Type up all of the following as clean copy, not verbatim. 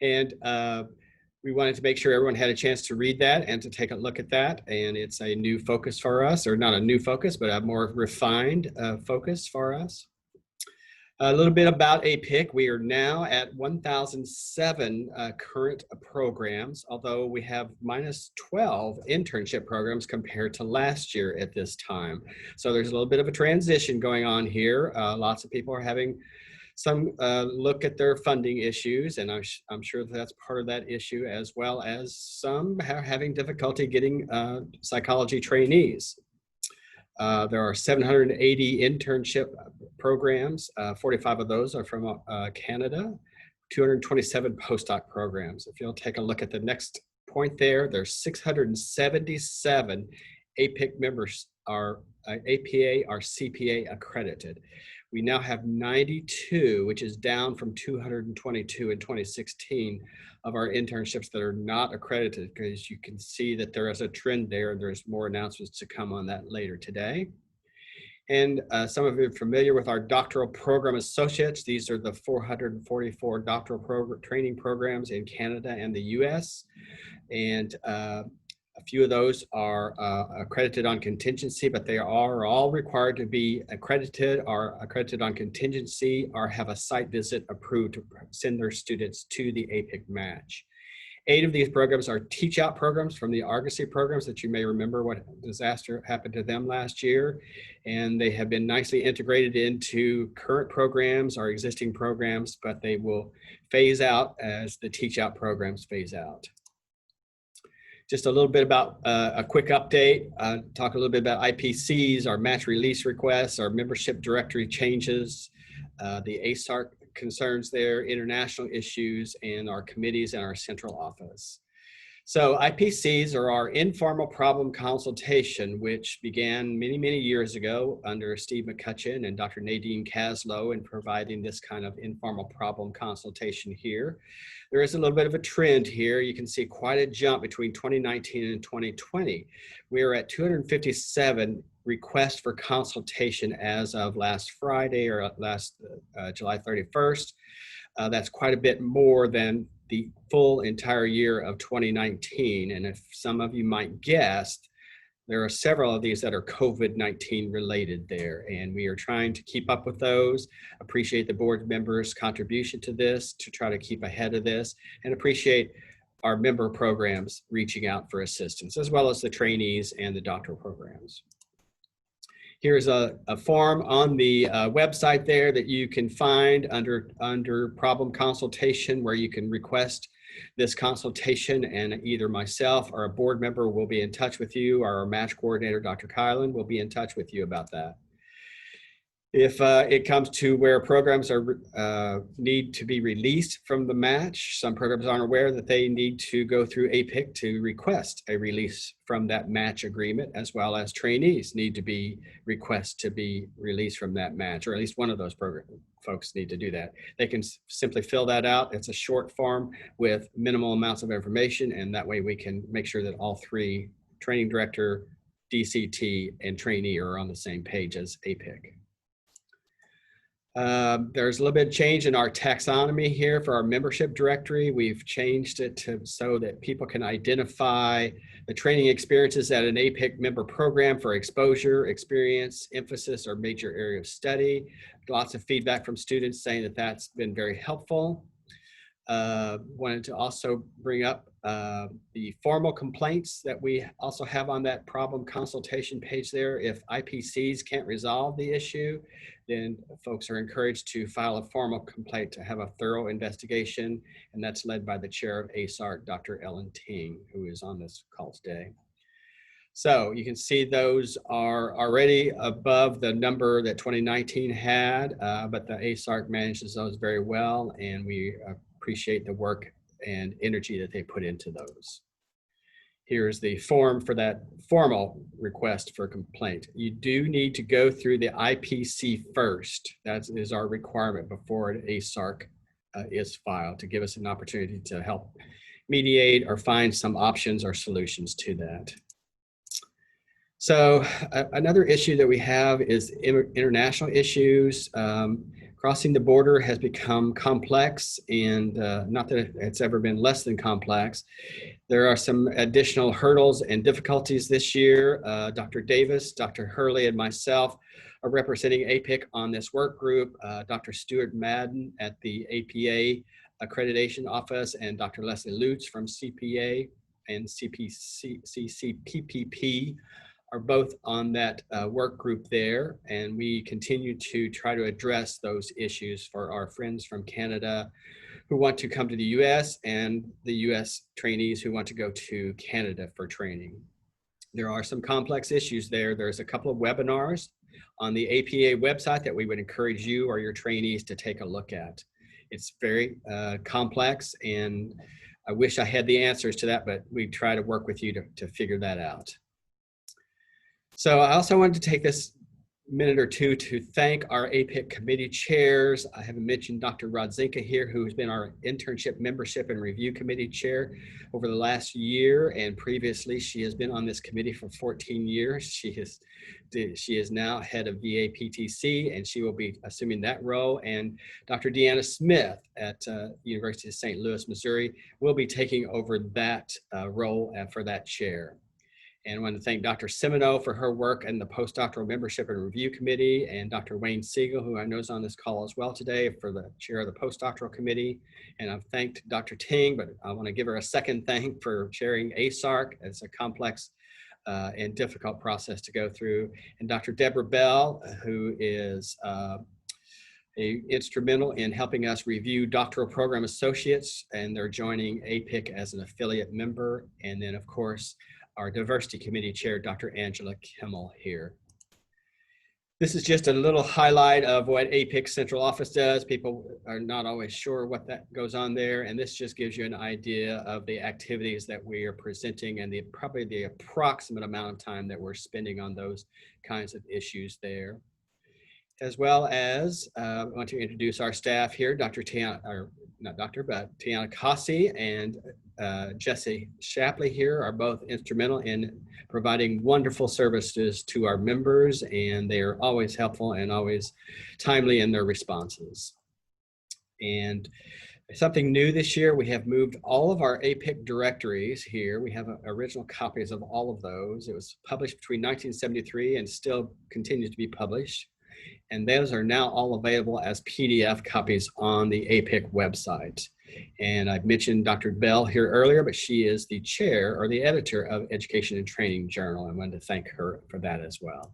And we wanted to make sure everyone had a chance to read that and to take a look at that. And it's a new focus for us, or not a new focus, but a more refined focus for us. A little bit about APPIC. We are now at 1,007 current programs, although we have minus 12 internship programs compared to last year at this time. So there's a little bit of a transition going on here. Lots of people are having some look at their funding issues, and I'm sure that's part of that issue, as well as some having difficulty getting psychology trainees. There are 780 internship programs. 45 of those are from Canada, 227 postdoc programs. If you'll take a look at the next point there, there's 677 APPIC members are APA or CPA accredited. We now have 92, which is down from 222 in 2016 of our internships that are not accredited, because you can see that there is a trend there, and there's more announcements to come on that later today. And some of you are familiar with our doctoral program associates. These are the 444 doctoral training programs in Canada and the US. And a few of those are accredited on contingency, but they are all required to be accredited on contingency, or have a site visit approved to send their students to the APPIC match. 8 of these programs are teach-out programs from the Argosy programs that you may remember what disaster happened to them last year. And they have been nicely integrated into current programs or existing programs, but they will phase out as the teach-out programs phase out. Just a little bit about a quick update, talk a little bit about IPCs, our match release requests, our membership directory changes, the ASARC concerns there, international issues, and our committees and our central office. So IPCs are our informal problem consultation, which began many, many years ago under Steve McCutcheon and Dr. Nadine Caslow in providing this kind of informal problem consultation here. There is a little bit of a trend here. You can see quite a jump between 2019 and 2020. We are at 257 requests for consultation as of last Friday, or last July 31st. That's quite a bit more than the full entire year of 2019. And if some of you might guess, there are several of these that are COVID-19 related there, and we are trying to keep up with those. Appreciate the board members' contribution to this to try to keep ahead of this, and appreciate our member programs reaching out for assistance, as well as the trainees and the doctoral programs. Here's a form on the website there that you can find under problem consultation, where you can request this consultation, and either myself or a board member will be in touch with you, or our match coordinator, Dr. Kylan, will be in touch with you about that. If it comes to where programs are need to be released from the match, some programs aren't aware that they need to go through APPIC to request a release from that match agreement, as well as trainees need to be request to be released from that match, or at least one of those program folks need to do that. They can simply fill that out. It's a short form with minimal amounts of information, and that way we can make sure that all 3, training director, DCT, and trainee, are on the same page as APPIC. There's a little bit of change in our taxonomy here for our membership directory. We've changed it so that people can identify the training experiences at an APPIC member program for exposure, experience, emphasis, or major area of study. Lots of feedback from students saying that that's been very helpful. Wanted to also bring up the formal complaints that we also have on that problem consultation page there. If IPCs can't resolve the issue, then folks are encouraged to file a formal complaint to have a thorough investigation, and that's led by the chair of ASARC, Dr. Ellen Ting, who is on this call today. So you can see those are already above the number that 2019 had, but the ASARC manages those very well, and we appreciate the work and energy that they put into those. Here's the form for that formal request for complaint. You do need to go through the IPC first. That is our requirement before an ASARC is filed, to give us an opportunity to help mediate or find some options or solutions to that. So another issue that we have is international issues. Crossing the border has become complex, and not that it's ever been less than complex. There are some additional hurdles and difficulties this year. Dr. Davis, Dr. Hurley, and myself are representing APPIC on this work group. Dr. Stuart Madden at the APA Accreditation Office, and Dr. Leslie Lutz from CPA and CPP are both on that work group there. And we continue to try to address those issues for our friends from Canada who want to come to the US and the US trainees who want to go to Canada for training. There are some complex issues there. There's a couple of webinars on the APA website that we would encourage you or your trainees to take a look at. It's very complex, and I wish I had the answers to that, but we try to work with you to figure that out. So I also wanted to take this minute or two to thank our APPIC committee chairs. I haven't mentioned Dr. Rodzinka here, who has been our internship membership and review committee chair over the last year, and previously she has been on this committee for 14 years. She is now head of VAPTC, and she will be assuming that role. And Dr. Deanna Smith at University of St. Louis, Missouri, will be taking over that role for that chair. And I want to thank Dr. Semino for her work in the postdoctoral membership and review committee, and Dr. Wayne Siegel, who I know is on this call as well today, for the chair of the postdoctoral committee. And I've thanked Dr. Ting, but I want to give her a second thank for chairing ASARC. It's a complex and difficult process to go through. And Dr. Deborah Bell, who is instrumental in helping us review doctoral program associates, and they're joining APPIC as an affiliate member. And then, of course, our diversity committee chair, Dr. Angela Kimmel here. This is just a little highlight of what APPIC Central Office does. People are not always sure what that goes on there, and this just gives you an idea of the activities that we are presenting and probably the approximate amount of time that we're spending on those kinds of issues there. As well as I want to introduce our staff here, Dr. Tiana, or not Dr., but Tiana Kasi and Jesse Shapley here are both instrumental in providing wonderful services to our members, and they are always helpful and always timely in their responses. And something new this year, we have moved all of our APPIC directories here. We have original copies of all of those. It was published between 1973 and still continues to be published. And those are now all available as PDF copies on the APPIC website. And I've mentioned Dr. Bell here earlier, but she is the chair or the editor of Education and Training Journal. I wanted to thank her for that as well.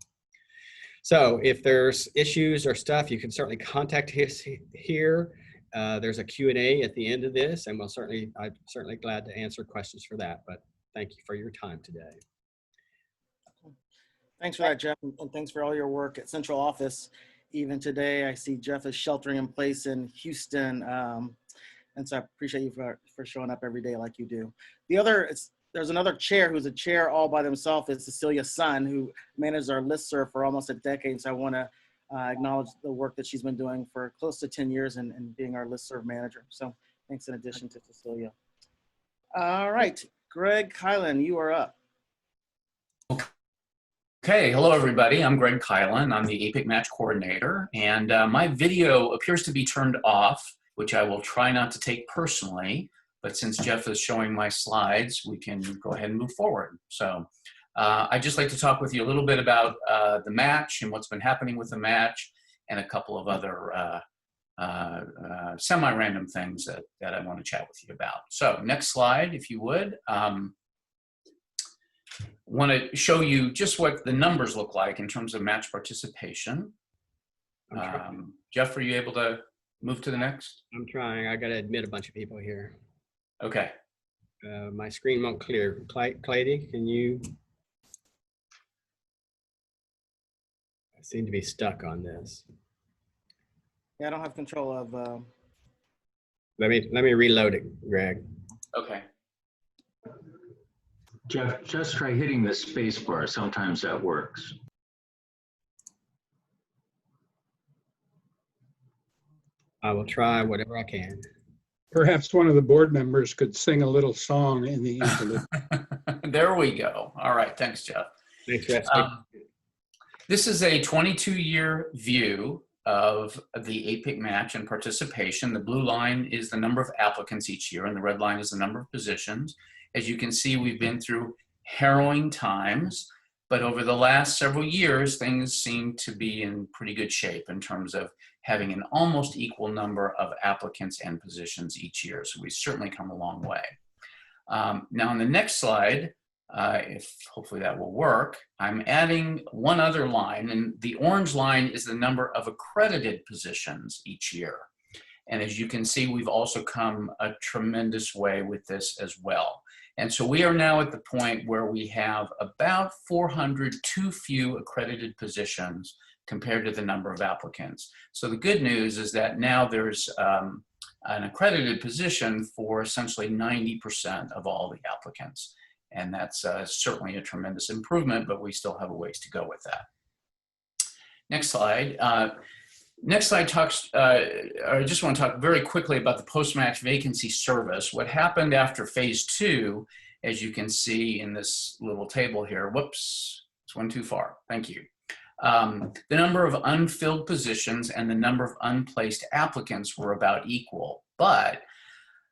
So if there's issues or stuff, you can certainly contact us here. There's a Q&A at the end of this, and I'm certainly glad to answer questions for that. But thank you for your time today. Thanks for that, Jeff, and thanks for all your work at Central Office. Even today, I see Jeff is sheltering in place in Houston, and so I appreciate you for showing up every day like you do. There's another chair who's a chair all by themselves. It's Cecilia Sun, who managed our listserv for almost a decade. So I want to acknowledge the work that she's been doing for close to 10 years and being our listserv manager. So thanks in addition to Cecilia. All right, Greg Kylan, you are up. Okay, hello everybody. I'm Greg Kylan. I'm the APPIC Match Coordinator, and my video appears to be turned off, which I will try not to take personally, but since Jeff is showing my slides, we can go ahead and move forward. So I'd just like to talk with you a little bit about the match and what's been happening with the match, and a couple of other semi-random things that I want to chat with you about. So next slide, if you would. Want to show you just what the numbers look like in terms of match participation. Jeff, are you able to move to the next? I'm trying. I got to admit a bunch of people here. Okay. My screen won't clear. Clady, can you? I seem to be stuck on this. Yeah, I don't have control of. Let me reload it, Greg. Okay. Jeff, just try hitting the space bar. Sometimes that works. I will try whatever I can. Perhaps one of the board members could sing a little song in the interlude. There we go. All right. Thanks, Jeff. Thanks, Jeff. This is a 22-year view of the APPIC match and participation. The blue line is the number of applicants each year, and the red line is the number of positions. As you can see, we've been through harrowing times, but over the last several years, things seem to be in pretty good shape in terms of having an almost equal number of applicants and positions each year. So we've certainly come a long way. Now on the next slide, if hopefully that will work, I'm adding one other line, and the orange line is the number of accredited positions each year. And as you can see, we've also come a tremendous way with this as well. And so we are now at the point where we have about 400 too few accredited positions compared to the number of applicants. So the good news is that now there's an accredited position for essentially 90% of all the applicants. And that's certainly a tremendous improvement, but we still have a ways to go with that. Next slide. Next slide talks, I just want to talk very quickly about the post-match vacancy service. What happened after phase 2, as you can see in this little table here, whoops, it's one too far, thank you. The number of unfilled positions and the number of unplaced applicants were about equal, but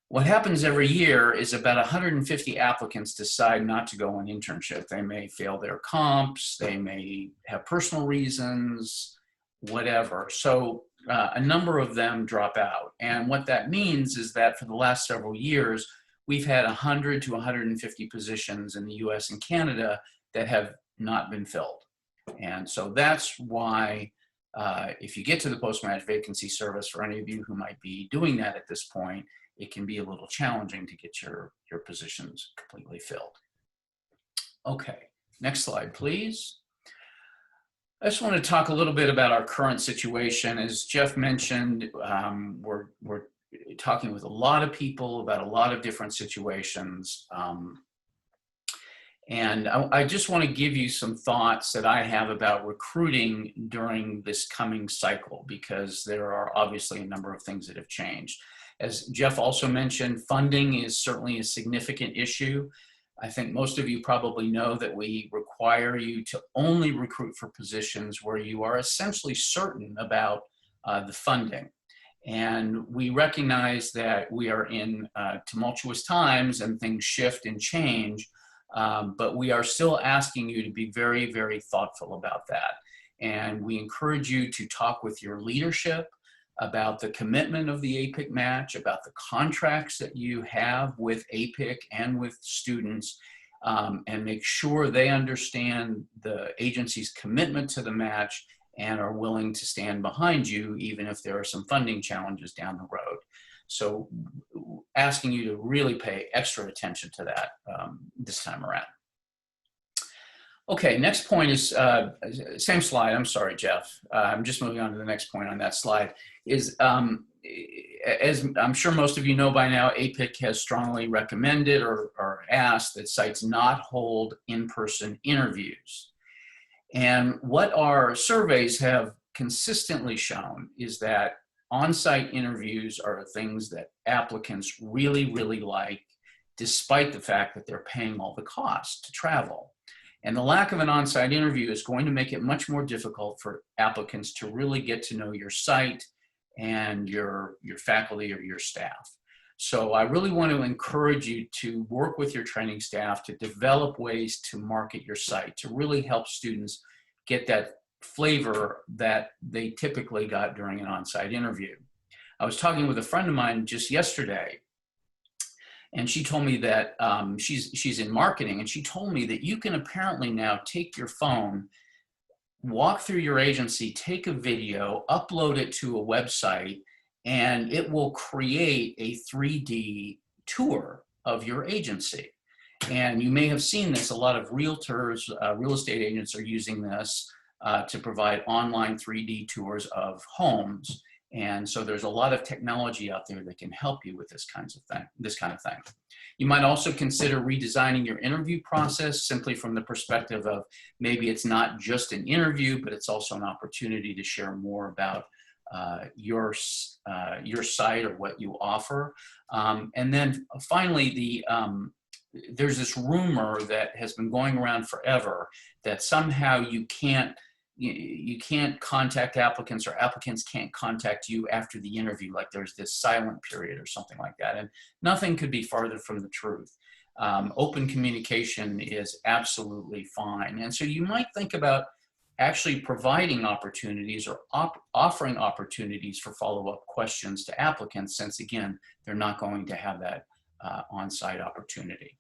what happens every year is about 150 applicants decide not to go on internship. They may fail their comps, they may have personal reasons, whatever. So a number of them drop out. And what that means is that for the last several years, we've had 100 to 150 positions in the US and Canada that have not been filled. And so that's why if you get to the post-match vacancy service, for any of you who might be doing that at this point, it can be a little challenging to get your positions completely filled. Okay, next slide, please. I just want to talk a little bit about our current situation. As Jeff mentioned, we're talking with a lot of people about a lot of different situations. And I just want to give you some thoughts that I have about recruiting during this coming cycle, because there are obviously a number of things that have changed. As Jeff also mentioned, funding is certainly a significant issue. I think most of you probably know that we require you to only recruit for positions where you are essentially certain about the funding. And we recognize that we are in tumultuous times and things shift and change, but we are still asking you to be very, very thoughtful about that. And we encourage you to talk with your leadership about the commitment of the APPIC match, about the contracts that you have with APPIC and with students, and make sure they understand the agency's commitment to the match and are willing to stand behind you, even if there are some funding challenges down the road. So asking you to really pay extra attention to that this time around. Okay, next point is, same slide, I'm sorry, Jeff. I'm just moving on to the next point on that slide, is as I'm sure most of you know by now, APPIC has strongly recommended or asked that sites not hold in-person interviews. And what our surveys have consistently shown is that on-site interviews are things that applicants really, really like, despite the fact that they're paying all the costs to travel. And the lack of an on-site interview is going to make it much more difficult for applicants to really get to know your site and your faculty or your staff. So I really want to encourage you to work with your training staff to develop ways to market your site, to really help students get that flavor that they typically got during an on-site interview. I was talking with a friend of mine just yesterday, and she told me that she's in marketing, and she told me that you can apparently now take your phone, walk through your agency, take a video, upload it to a website, and it will create a 3D tour of your agency. And you may have seen this. A lot of realtors, real estate agents are using this to provide online 3D tours of homes. And so there's a lot of technology out there that can help you with this kind of thing. You might also consider redesigning your interview process simply from the perspective of maybe it's not just an interview, but it's also an opportunity to share more about your site or what you offer. And then finally, there's this rumor that has been going around forever that somehow you can't contact applicants, or applicants can't contact you after the interview, like there's this silent period or something like that. And nothing could be farther from the truth. Open communication is absolutely fine. And so you might think about actually providing opportunities or offering opportunities for follow-up questions to applicants, since again, they're not going to have that on-site opportunity.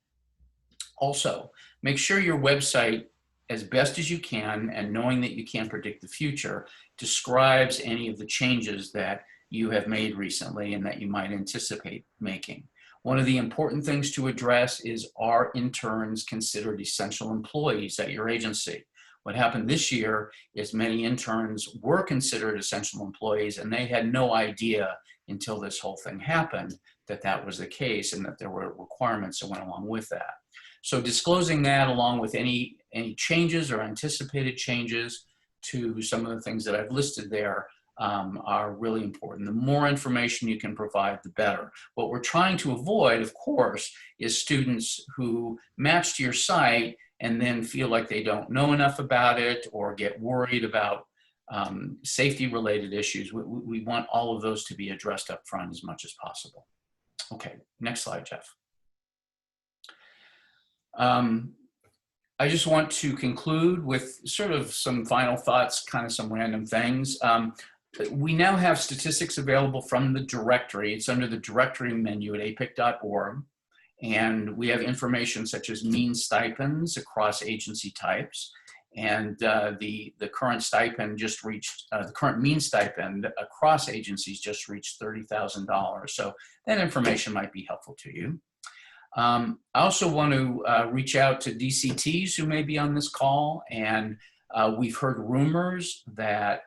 Also, make sure your website, as best as you can, and knowing that you can't predict the future, describes any of the changes that you have made recently and that you might anticipate making. One of the important things to address is, are interns considered essential employees at your agency? What happened this year is many interns were considered essential employees, and they had no idea until this whole thing happened that that was the case, and that there were requirements that went along with that. So disclosing that, along with any changes or anticipated changes to some of the things that I've listed there, are really important. The more information you can provide, the better. What we're trying to avoid, of course, is students who match to your site and then feel like they don't know enough about it, or get worried about safety-related issues. We want all of those to be addressed up front as much as possible. Okay, next slide, Jeff. I just want to conclude with sort of some final thoughts, kind of some random things. We now have statistics available from the directory. It's under the directory menu at appic.org. And we have information such as mean stipends across agency types. And the current stipend just reached, the current mean stipend across agencies just reached $30,000. So that information might be helpful to you. I also want to reach out to DCTs who may be on this call, and we've heard rumors that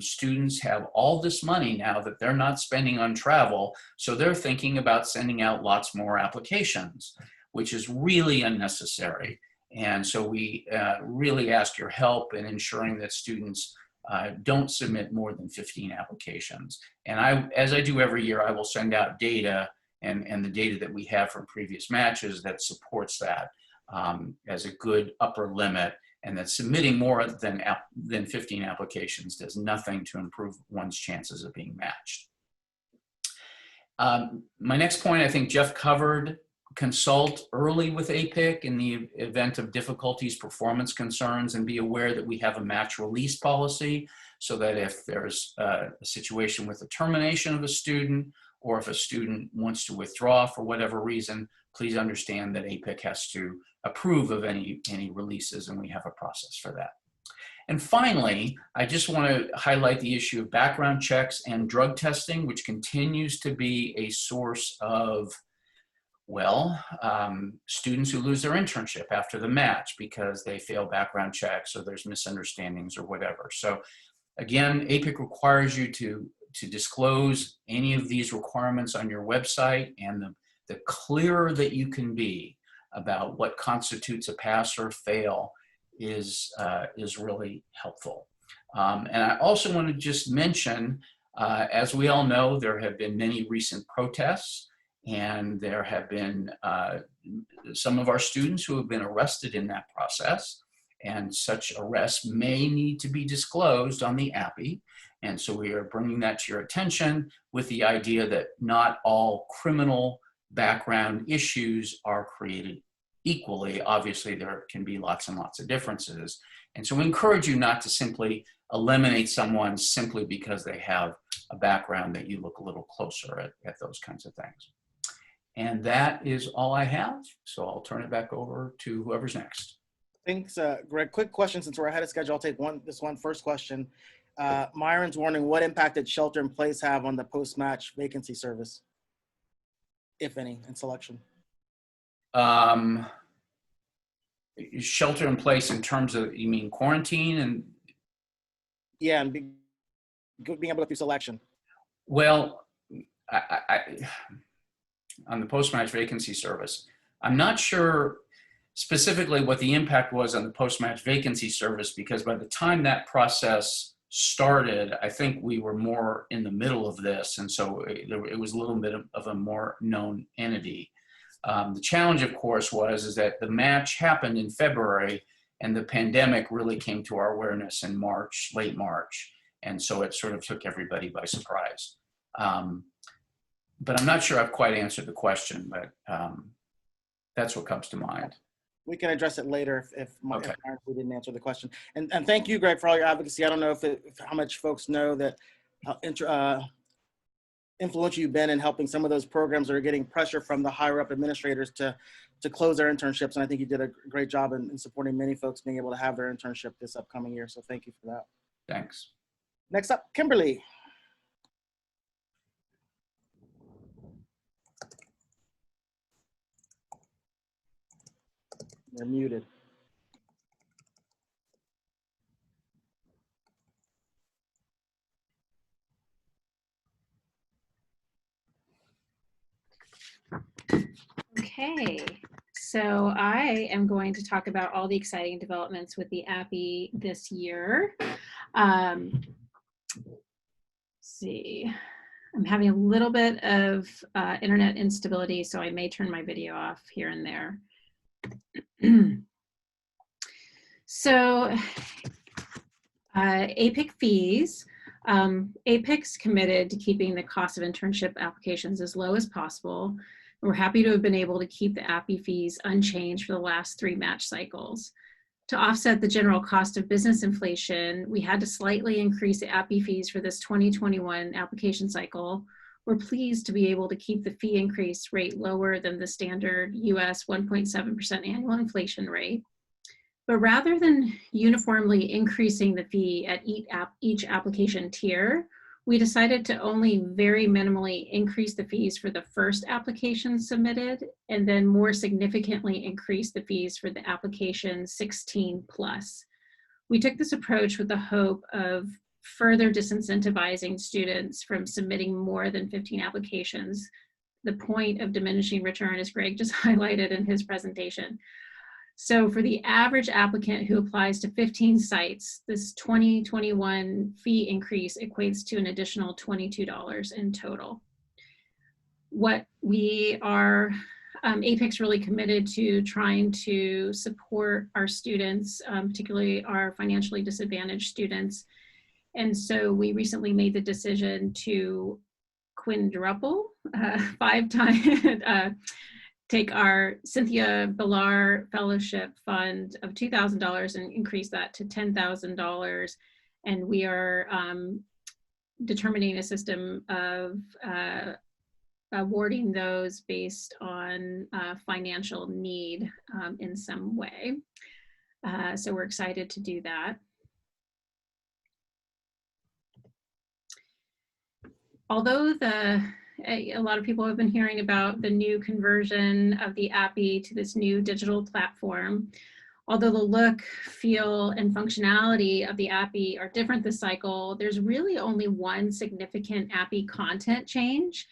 students have all this money now that they're not spending on travel, so they're thinking about sending out lots more applications, which is really unnecessary. And so we really ask your help in ensuring that students don't submit more than 15 applications. And as I do every year, I will send out data and the data that we have from previous matches that supports that as a good upper limit, and that submitting more than 15 applications does nothing to improve one's chances of being matched. My next point, I think Jeff covered. Consult early with APPIC in the event of difficulties, performance concerns, and be aware that we have a match release policy, so that if there's a situation with the termination of a student, or if a student wants to withdraw for whatever reason, please understand that APPIC has to approve of any releases, and we have a process for that. And finally, I just want to highlight the issue of background checks and drug testing, which continues to be a source of, well, students who lose their internship after the match because they fail background checks, or there's misunderstandings or whatever. So again, APPIC requires you to disclose any of these requirements on your website, and the clearer that you can be about what constitutes a pass or fail is really helpful. And I also want to just mention, as we all know, there have been many recent protests, and there have been some of our students who have been arrested in that process, and such arrests may need to be disclosed on the APPIC. And so we are bringing that to your attention with the idea that not all criminal background issues are created equally. Obviously, there can be lots and lots of differences. And so we encourage you not to simply eliminate someone simply because they have a background that you look a little closer at those kinds of things. And that is all I have. So I'll turn it back over to whoever's next. Thanks, Greg. Quick question, since we're ahead of schedule. I'll take this one first question. Myron's wondering, what impact did shelter in place have on the post-match vacancy service, if any, in selection? Shelter in place in terms of, you mean quarantine? And yeah, and being able to go through selection. Well, on the post-match vacancy service, I'm not sure specifically what the impact was on the post-match vacancy service, because by the time that process started, I think we were more in the middle of this, and so it was a little bit of a more known entity. The challenge, of course, is that the match happened in February, and the pandemic really came to our awareness in March, late March. And so it sort of took everybody by surprise. But I'm not sure I've quite answered the question, but that's what comes to mind. We can address it later if Okay. we didn't answer the question. And thank you, Greg, for all your advocacy. I don't know how much folks know that influential you've been in helping some of those programs that are getting pressure from the higher up administrators to close their internships. And I think you did a great job in supporting many folks being able to have their internship this upcoming year. So thank you for that. Thanks. Next up, Kimberly. You're muted. Okay, so I am going to talk about all the exciting developments with the APPIC this year. Let's see, I'm having a little bit of internet instability, so I may turn my video off here and there. So APPIC fees. APPIC's committed to keeping the cost of internship applications as low as possible. We're happy to have been able to keep the APPIC fees unchanged for the last 3 match cycles. To offset the general cost of business inflation, we had to slightly increase the APPIC fees for this 2021 application cycle. We're pleased to be able to keep the fee increase rate lower than the standard US 1.7% annual inflation rate. But rather than uniformly increasing the fee at each application tier, we decided to only very minimally increase the fees for the first application submitted, and then more significantly increase the fees for the application 16 plus. We took this approach with the hope of further disincentivizing students from submitting more than 15 applications, the point of diminishing return, as Greg just highlighted in his presentation. So for the average applicant who applies to 15 sites, this 2021 fee increase equates to an additional $22 in total. What we are, APPIC's really committed to trying to support our students, particularly our financially disadvantaged students. And so we recently made the decision to quintuple, 5 times, take our Cynthia Villar Fellowship Fund of $2,000 and increase that to $10,000. And we are determining a system of awarding those based on financial need in some way. So we're excited to do that. Although a lot of people have been hearing about the new conversion of the APPIC to this new digital platform. Although the look, feel, and functionality of the APPIC are different this cycle, there's really only one significant APPIC content change.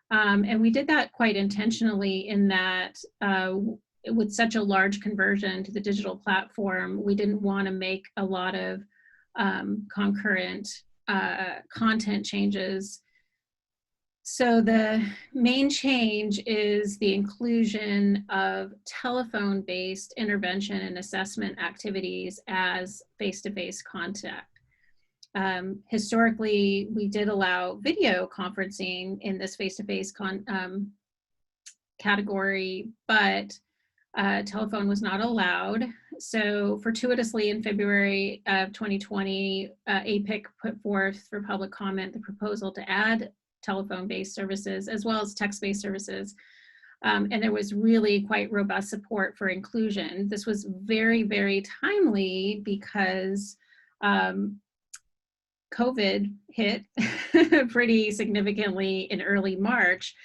And we did that quite intentionally in that with such a large conversion to the digital platform, we didn't want to make a lot of concurrent content changes. So the main change is the inclusion of telephone-based intervention and assessment activities as face-to-face contact. Historically, we did allow video conferencing in this face-to-face category, but telephone was not allowed. So fortuitously in February of 2020, APPIC put forth for public comment the proposal to add telephone-based services as well as text-based services. And there was really quite robust support for inclusion. This was very, very timely because COVID hit pretty significantly in early March.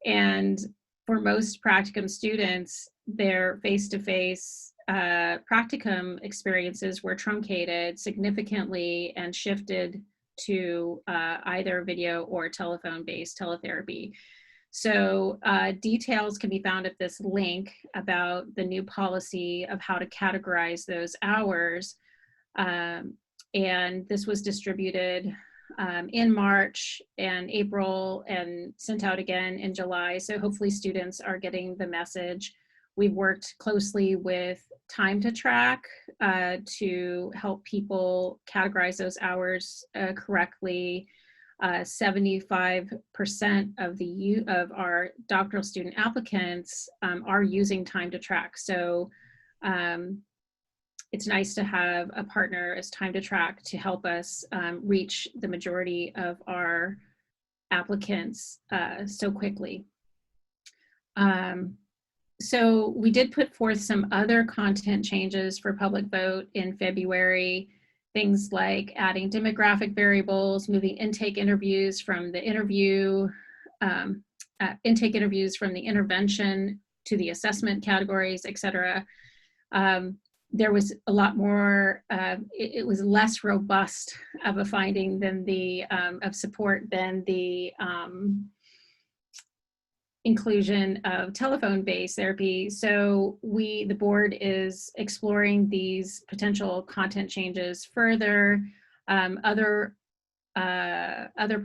And for most practicum students, their face-to-face practicum experiences were truncated significantly and shifted to either video or telephone-based teletherapy. So details can be found at this link about the new policy of how to categorize those hours. And this was distributed in March and April and sent out again in July. So hopefully students are getting the message. We've worked closely with Time to Track to help people categorize those hours correctly. 75% of our doctoral student applicants are using Time to Track. So it's nice to have a partner as Time to Track to help us reach the majority of our applicants so quickly. So we did put forth some other content changes for public vote in February, things like adding demographic variables, moving intake interviews from the intervention to the assessment categories, etc. There was a lot more, it was less robust of a finding than the, of support than the inclusion of telephone-based therapy. So the board is exploring these potential content changes further. Other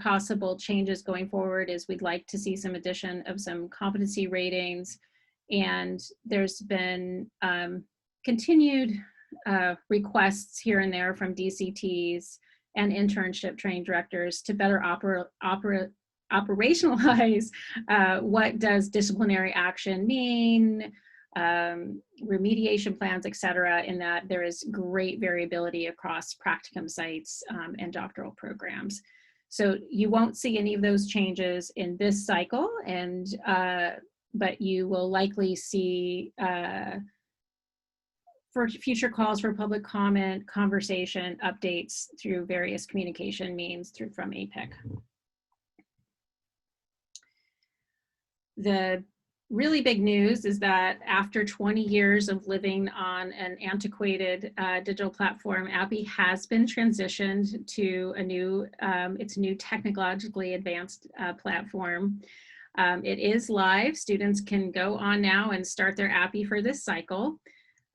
possible changes going forward is we'd like to see some addition of some competency ratings, and there's been continued requests here and there from DCTs and internship training directors to better operationalize what does disciplinary action mean, remediation plans, et cetera, in that there is great variability across practicum sites and doctoral programs. So you won't see any of those changes in this cycle, and but you will likely see for future calls for public comment, conversation, updates through various communication means from APPIC. The really big news is that after 20 years of living on an antiquated digital platform, APPIC has been transitioned to a new, its new technologically advanced platform. It is live. Students can go on now and start their APPIC for this cycle.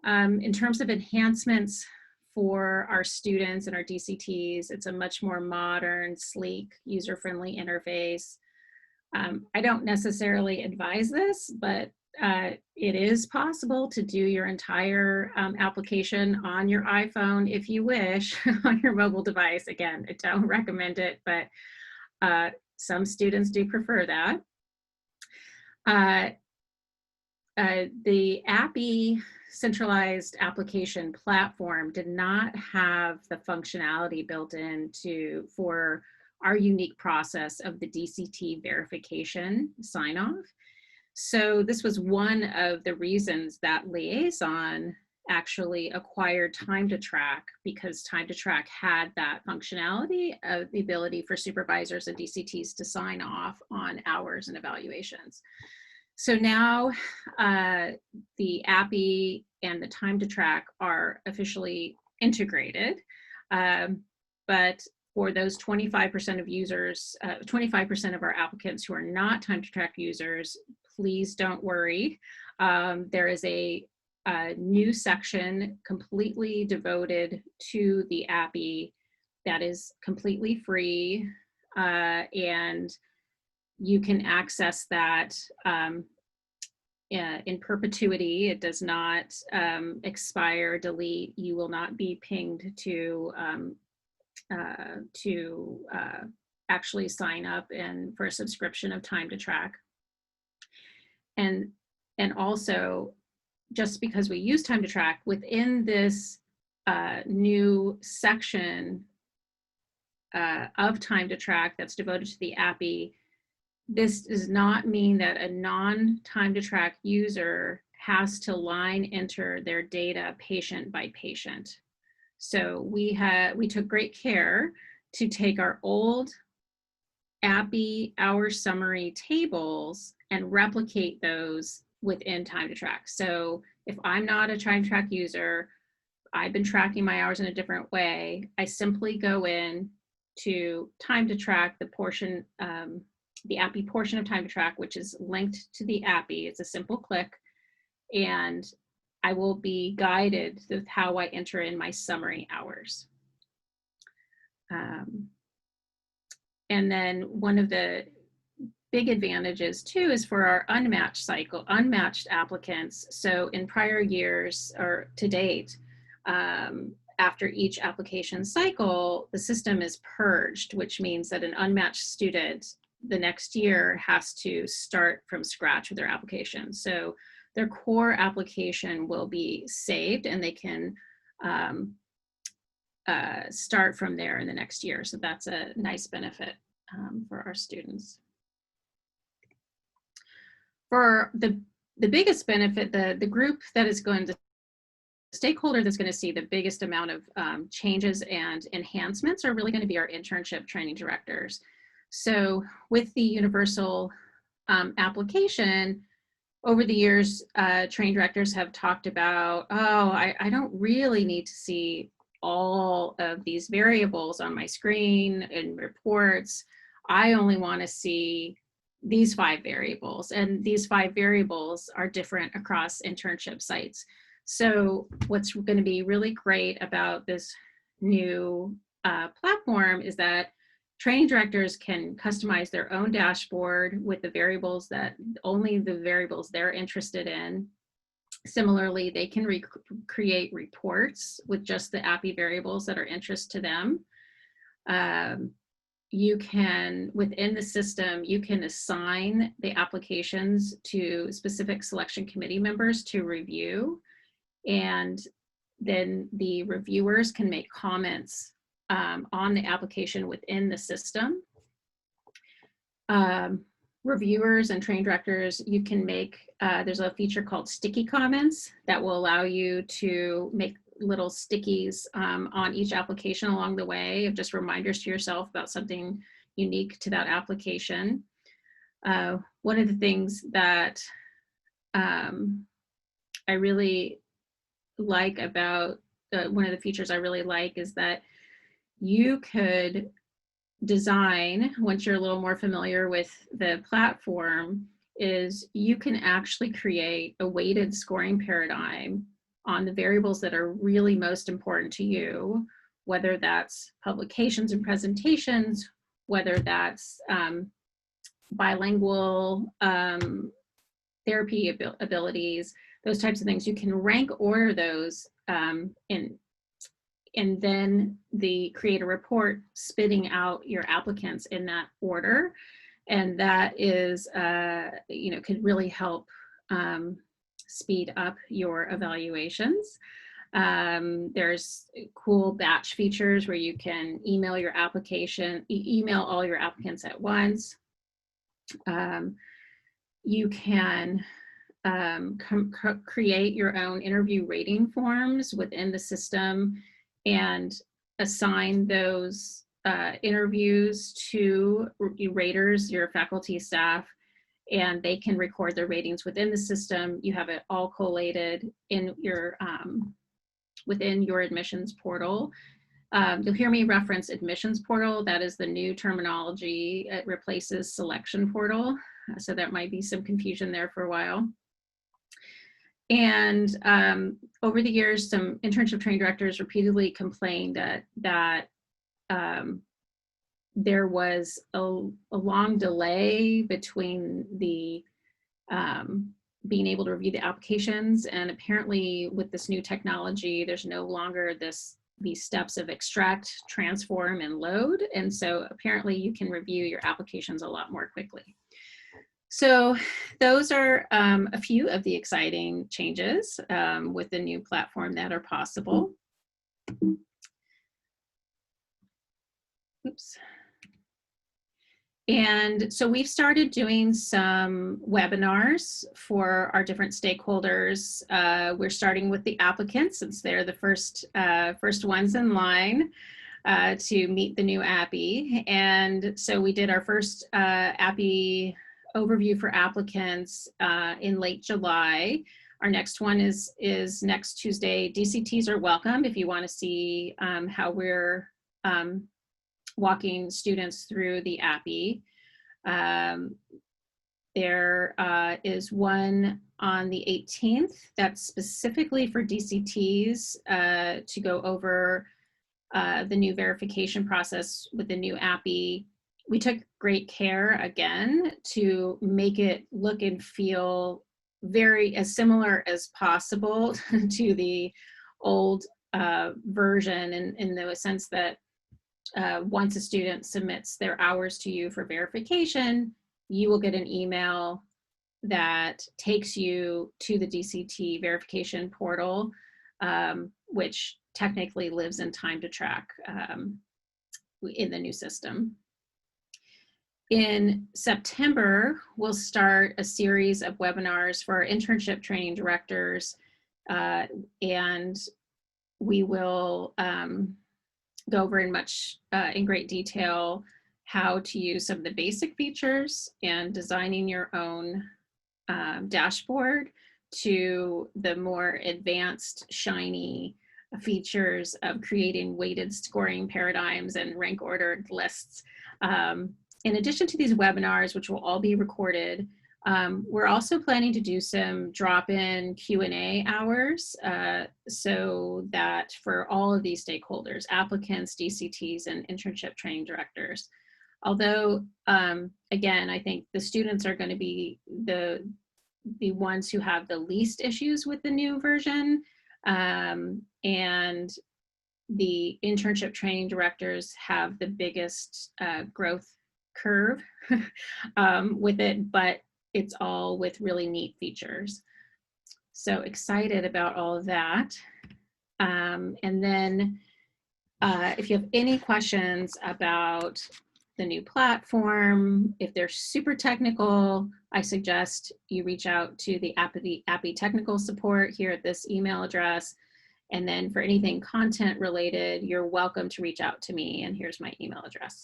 In terms of enhancements for our students and our DCTs, it's a much more modern, sleek, user-friendly interface. I don't necessarily advise this, but it is possible to do your entire application on your iPhone if you wish, on your mobile device. Again, I don't recommend it, but some students do prefer that. The APPIC centralized application platform did not have the functionality built in for our unique process of the DCT verification sign-off. So this was one of the reasons that Liaison actually acquired Time to Track, because Time to Track had that functionality of the ability for supervisors and DCTs to sign off on hours and evaluations. So now the APPIC and the Time to Track are officially integrated, but for those 25% of users, 25% of our applicants who are not Time to Track users, please don't worry. There is a new section completely devoted to the APPIC that is completely free, and you can access that in perpetuity. It does not expire, delete. You will not be pinged to actually sign up and for a subscription of Time to Track. And also, just because we use Time to Track within this new section of Time to Track that's devoted to the APPIC, this does not mean that a non-Time to Track user has to line enter their data patient by patient. So we took great care to take our old APPIC hour summary tables and replicate those within Time to Track. So if I'm not a Time to Track user, I've been tracking my hours in a different way, I simply go in to Time to Track, the portion, the APPIC portion of Time to Track, which is linked to the APPIC. It's a simple click, and I will be guided with how I enter in my summary hours. And then one of the big advantages too is for our unmatched applicants. So in prior years or to date, after each application cycle, the system is purged, which means that an unmatched student the next year has to start from scratch with their application. So their core application will be saved and they can start from there in the next year. So that's a nice benefit for our students. For the biggest benefit, the group that is going to stakeholder that's going to see the biggest amount of changes and enhancements are really going to be our internship training directors. So with the universal application, over the years, training directors have talked about, oh, I don't really need to see all of these variables on my screen and reports. I only want to see these 5 variables, and these 5 variables are different across internship sites. So what's going to be really great about this new platform is that training directors can customize their own dashboard with the variables only the variables they're interested in. Similarly, they can create reports with just the APPIC variables that are interest to them. You can, within the system, you can assign the applications to specific selection committee members to review. And then the reviewers can make comments on the application within the system. Reviewers and training directors, you can make, there's a feature called sticky comments that will allow you to make little stickies on each application along the way of just reminders to yourself about something unique to that application. One of the things that I really like about, one of the features I really like is that you could design, once you're a little more familiar with the platform, is you can actually create a weighted scoring paradigm on the variables that are really most important to you, whether that's publications and presentations, whether that's bilingual therapy abilities, those types of things. You can rank order those and then create a report spitting out your applicants in that order. And that is, could really help speed up your evaluations. There's cool batch features where you can email your application, email all your applicants at once. You can create your own interview rating forms within the system and assign those interviews to raters, your faculty staff, and they can record their ratings within the system. You have it all collated in your within your admissions portal. You'll hear me reference admissions portal. That is the new terminology. It replaces selection portal. So that might be some confusion there for a while. And over the years, some internship training directors repeatedly complained that there was a long delay between the being able to review the applications. And apparently with this new technology, there's no longer these steps of extract, transform, and load. And so apparently you can review your applications a lot more quickly. So those are a few of the exciting changes with the new platform that are possible. Oops. And so we've started doing some webinars for our different stakeholders. We're starting with the applicants, since they're the first ones in line to meet the new APPIC. And so we did our first APPIC overview for applicants in late July. Our next one is next Tuesday. DCTs are welcome if you want to see how we're walking students through the APPIC. There is one on the 18th that's specifically for DCTs to go over the new verification process with the new APPIC. we took great care again to make it look and feel very as similar as possible to the old version, in the sense that once a student submits their hours to you for verification, you will get an email that takes you to the DCT verification portal, which technically lives in time to track in the new system. In September, we'll start a series of webinars for our internship training directors, and we will go over in great detail how to use some of the basic features and designing your own dashboard, to the more advanced, shiny features of creating weighted scoring paradigms and rank ordered lists. In addition to these webinars, which will all be recorded, we're also planning to do some drop-in Q&A hours, so that for all of these stakeholders, applicants, DCTs, and internship training directors. Although, again, I think the students are going to be the ones who have the least issues with the new version, and the internship training directors have the biggest growth curve with it, but it's all with really neat features. So excited about all of that. And then if you have any questions about the new platform, if they're super technical, I suggest you reach out to the APPIC technical support here at this email address. And then for anything content related, you're welcome to reach out to me, and here's my email address.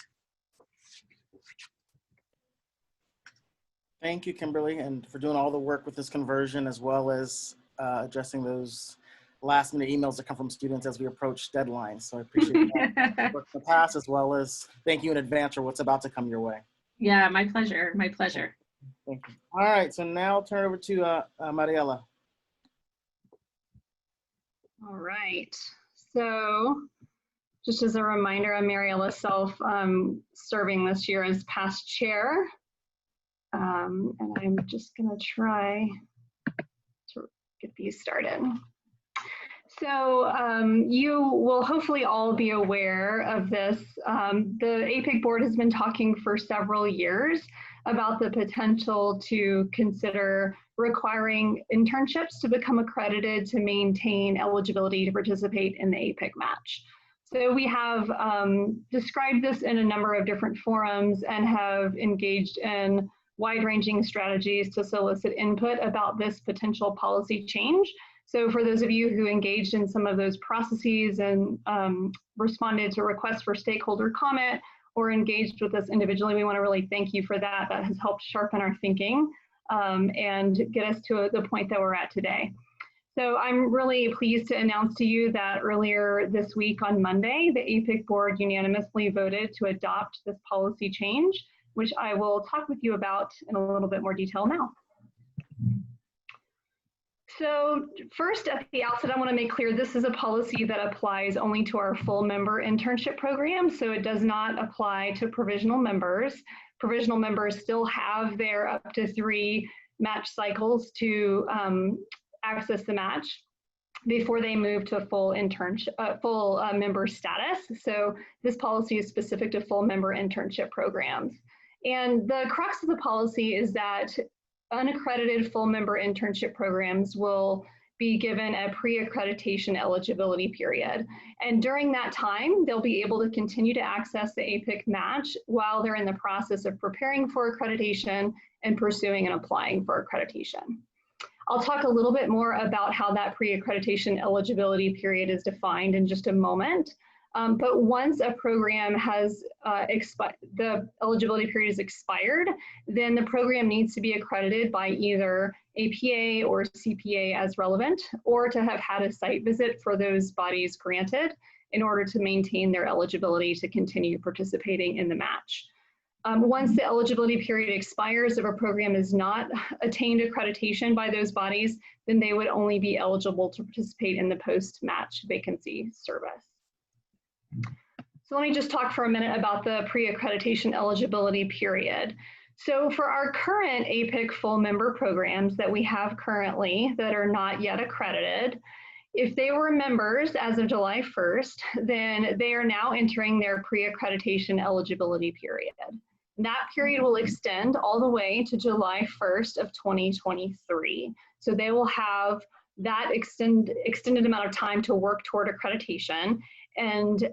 Thank you, Kimberly, and for doing all the work with this conversion, as well as addressing those last minute emails that come from students as we approach deadlines. So I appreciate that work in the past, as well as thank you in advance for what's about to come your way. Yeah, my pleasure. My pleasure. Thank you. All right, so now I'll turn it over to Mariela. All right. So just as a reminder, I'm Mariela Self, serving this year as past chair. And I'm just going to try to get these started. So you will hopefully all be aware of this. The APPIC board has been talking for several years about the potential to consider requiring internships to become accredited to maintain eligibility to participate in the APPIC match. So we have described this in a number of different forums and have engaged in wide-ranging strategies to solicit input about this potential policy change. So for those of you who engaged in some of those processes and responded to requests for stakeholder comment or engaged with us individually, we want to really thank you for that. That has helped sharpen our thinking and get us to the point that we're at today. So I'm really pleased to announce to you that earlier this week on Monday, the APPIC board unanimously voted to adopt this policy change, which I will talk with you about in a little bit more detail now. So first, at the outset, I want to make clear this is a policy that applies only to our full member internship program, so it does not apply to provisional members. Provisional members still have their up to 3 match cycles to access the match before they move to full member status. So this policy is specific to full member internship programs. And the crux of the policy is that unaccredited full member internship programs will be given a pre-accreditation eligibility period. And during that time, they'll be able to continue to access the APPIC match while they're in the process of preparing for accreditation and pursuing and applying for accreditation. I'll talk a little bit more about how that pre-accreditation eligibility period is defined in just a moment. But once a program has the eligibility period is expired, then the program needs to be accredited by either APA or CPA as relevant, or to have had a site visit for those bodies granted in order to maintain their eligibility to continue participating in the match. Once the eligibility period expires, if a program has not attained accreditation by those bodies, then they would only be eligible to participate in the post-match vacancy service. So let me just talk for a minute about the pre-accreditation eligibility period. So for our current APPIC full member programs that we have currently that are not yet accredited, if they were members as of July 1st, then they are now entering their pre-accreditation eligibility period. That period will extend all the way to July 1st of 2023. So they will have that extended amount of time to work toward accreditation. And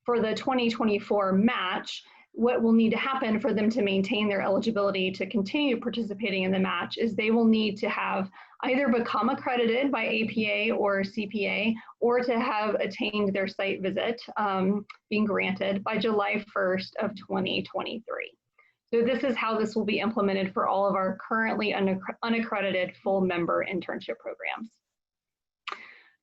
for the 2024 match, what will need to happen for them to maintain their eligibility to continue participating in the match is they will need to have either become accredited by APA or CPA, or to have attained their site visit being granted by July 1st of 2023. So this is how this will be implemented for all of our currently unaccredited full member internship programs.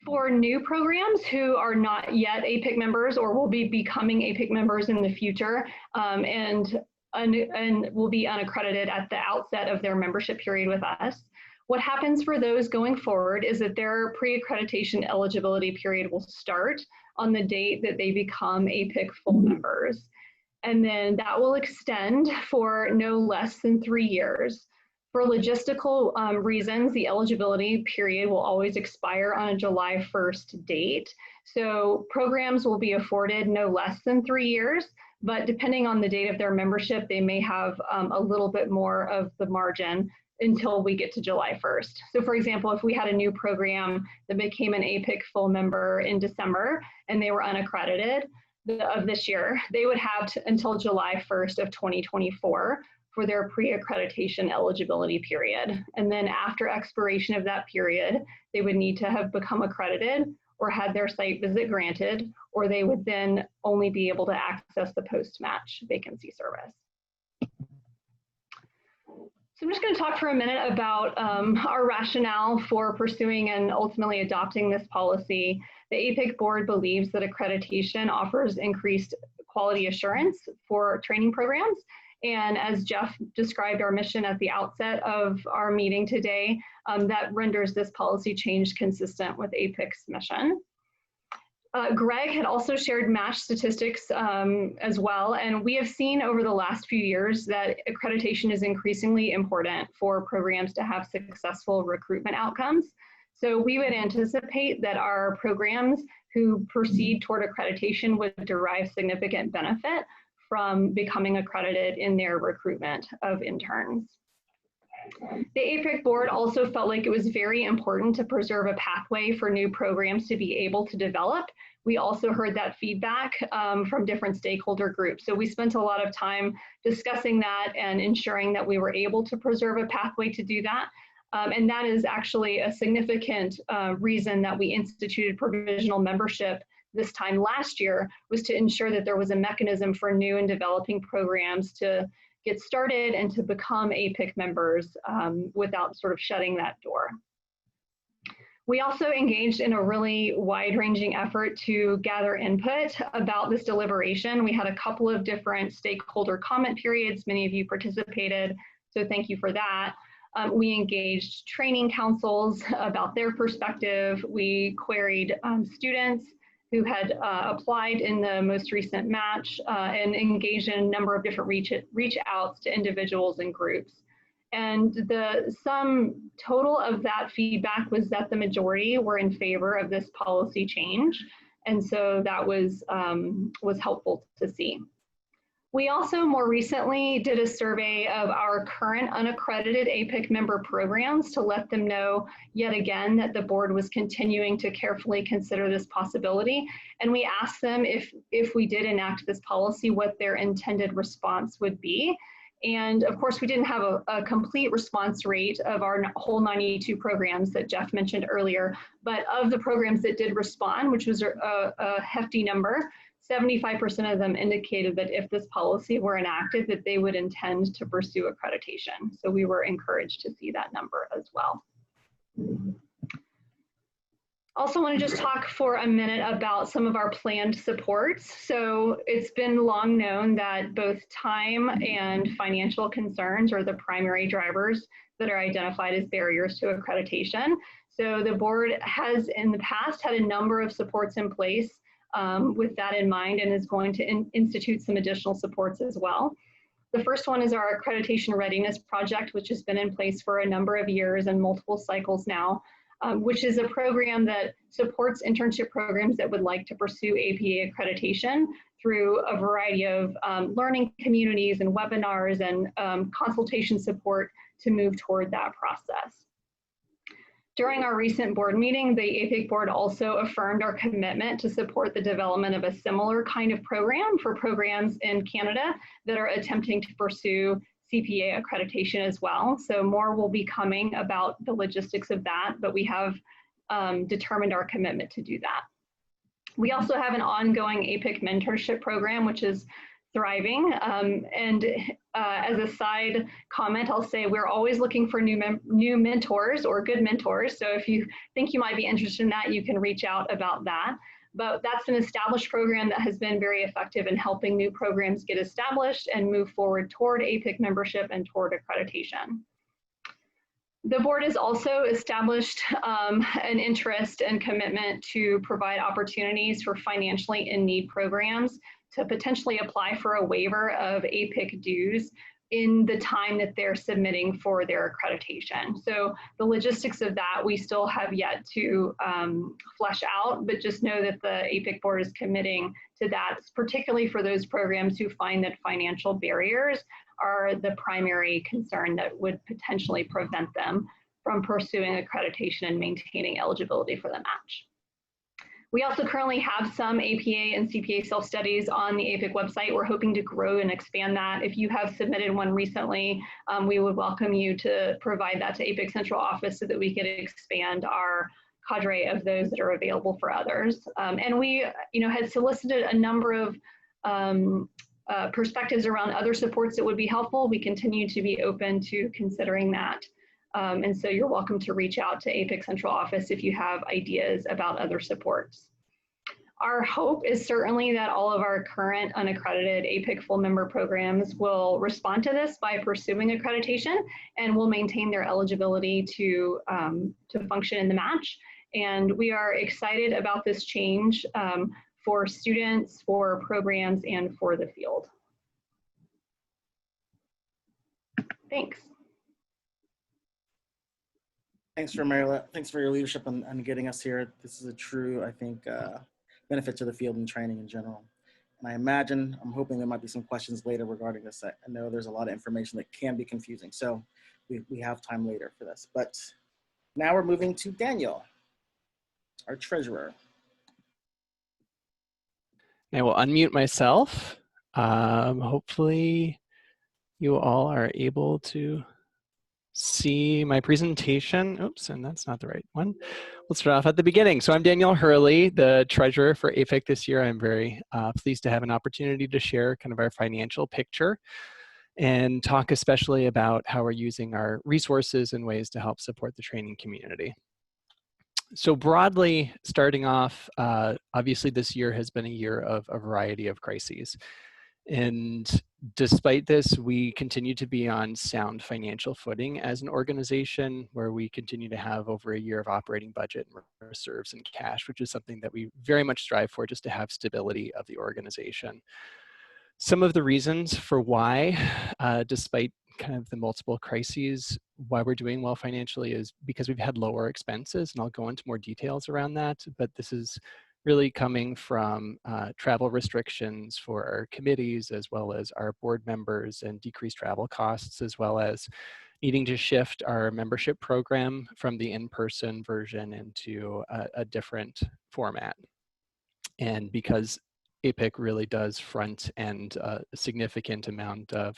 For new programs who are not yet APPIC members or will be becoming APPIC members in the future and will be unaccredited at the outset of their membership period with us, what happens for those going forward is that their pre-accreditation eligibility period will start on the date that they become APPIC full members. And then that will extend for no less than 3 years. For logistical reasons, the eligibility period will always expire on a July 1st date. So programs will be afforded no less than 3 years, but depending on the date of their membership, they may have a little bit more of the margin until we get to July 1st. So for example, if we had a new program that became an APPIC full member in December and they were unaccredited of this year, they would have until July 1st of 2024 for their pre-accreditation eligibility period. And then after expiration of that period, they would need to have become accredited or had their site visit granted, or they would then only be able to access the post-match vacancy service. So I'm just going to talk for a minute about our rationale for pursuing and ultimately adopting this policy. The APPIC board believes that accreditation offers increased quality assurance for training programs. And as Jeff described our mission at the outset of our meeting today, that renders this policy change consistent with APPIC's mission. Greg had also shared match statistics as well, and we have seen over the last few years that accreditation is increasingly important for programs to have successful recruitment outcomes. So we would anticipate that our programs who proceed toward accreditation would derive significant benefit from becoming accredited in their recruitment of interns. The APPIC board also felt like it was very important to preserve a pathway for new programs to be able to develop. We also heard that feedback from different stakeholder groups. So we spent a lot of time discussing that and ensuring that we were able to preserve a pathway to do that. And that is actually a significant reason that we instituted provisional membership this time last year, was to ensure that there was a mechanism for new and developing programs to get started and to become APPIC members without sort of shutting that door. We also engaged in a really wide-ranging effort to gather input about this deliberation. We had a couple of different stakeholder comment periods. Many of you participated, so thank you for that. We engaged training councils about their perspective. We queried students who had applied in the most recent match and engaged in a number of different reach outs to individuals and groups. And the sum total of that feedback was that the majority were in favor of this policy change. And so that was helpful to see. We also more recently did a survey of our current unaccredited APPIC member programs to let them know yet again that the board was continuing to carefully consider this possibility. And we asked them if we did enact this policy, what their intended response would be. And of course, we didn't have a complete response rate of our whole 92 programs that Jeff mentioned earlier, but of the programs that did respond, which was a hefty number, 75% of them indicated that if this policy were enacted, that they would intend to pursue accreditation. So we were encouraged to see that number as well. Also want to just talk for a minute about some of our planned supports. So it's been long known that both time and financial concerns are the primary drivers that are identified as barriers to accreditation. So the board has in the past had a number of supports in place with that in mind and is going to institute some additional supports as well. The first one is our Accreditation Readiness Project, which has been in place for a number of years and multiple cycles now, which is a program that supports internship programs that would like to pursue APA accreditation through a variety of learning communities and webinars and consultation support to move toward that process. During our recent board meeting, the APPIC board also affirmed our commitment to support the development of a similar kind of program for programs in Canada that are attempting to pursue CPA accreditation as well. So more will be coming about the logistics of that, but we have determined our commitment to do that. We also have an ongoing APPIC mentorship program, which is thriving. As a side comment, I'll say we're always looking for new mentors or good mentors. So if you think you might be interested in that, you can reach out about that. But that's an established program that has been very effective in helping new programs get established and move forward toward APPIC membership and toward accreditation. The board has also established an interest and commitment to provide opportunities for financially in need programs to potentially apply for a waiver of APPIC dues in the time that they're submitting for their accreditation. So the logistics of that we still have yet to flesh out, but just know that the APPIC board is committing to that, particularly for those programs who find that financial barriers are the primary concern that would potentially prevent them from pursuing accreditation and maintaining eligibility for the match. We also currently have some APA and CPA self-studies on the APPIC website. We're hoping to grow and expand that. If you have submitted one recently, we would welcome you to provide that to APPIC Central Office so that we can expand our cadre of those that are available for others. And we had solicited a number of perspectives around other supports that would be helpful. We continue to be open to considering that. And so you're welcome to reach out to APPIC Central Office if you have ideas about other supports. Our hope is certainly that all of our current unaccredited APPIC full member programs will respond to this by pursuing accreditation and will maintain their eligibility to function in the match. And we are excited about this change for students, for programs, and for the field. Thanks. Thanks for thanks for your leadership and getting us here. This is a true, I think, benefit to the field and training in general. And I'm hoping there might be some questions later regarding this. I know there's a lot of information that can be confusing, so we have time later for this. But now we're moving to Daniel, our treasurer. I will unmute myself. Hopefully you all are able to see my presentation. Oops, and that's not the right one. Let's start off at the beginning. So I'm Daniel Hurley, the treasurer for APPIC this year. I'm very pleased to have an opportunity to share kind of our financial picture and talk especially about how we're using our resources and ways to help support the training community. So broadly, starting off, obviously this year has been a year of a variety of crises. And despite this, we continue to be on sound financial footing as an organization where we continue to have over a year of operating budget and reserves and cash, which is something that we very much strive for, just to have stability of the organization. Some of the reasons for why, despite kind of the multiple crises, why we're doing well financially is because we've had lower expenses, and I'll go into more details around that, but this is really coming from travel restrictions for our committees as well as our board members and decreased travel costs, as well as needing to shift our membership program from the in-person version into a different format. And because APPIC really does front end a significant amount of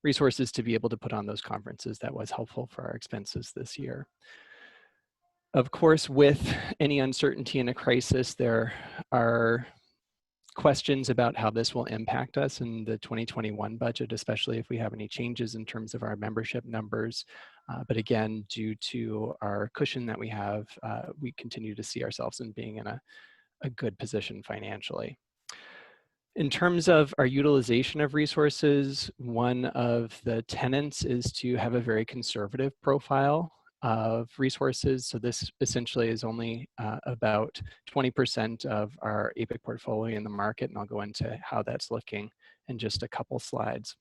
resources to be able to put on those conferences, that was helpful for our expenses this year. Of course, with any uncertainty in a crisis, there are questions about how this will impact us in the 2021 budget, especially if we have any changes in terms of our membership numbers. But again, due to our cushion that we have, we continue to see ourselves in being in a good position financially. In terms of our utilization of resources, one of the tenets is to have a very conservative profile of resources. So this essentially is only about 20% of our APPIC portfolio in the market, and I'll go into how that's looking in just a couple slides.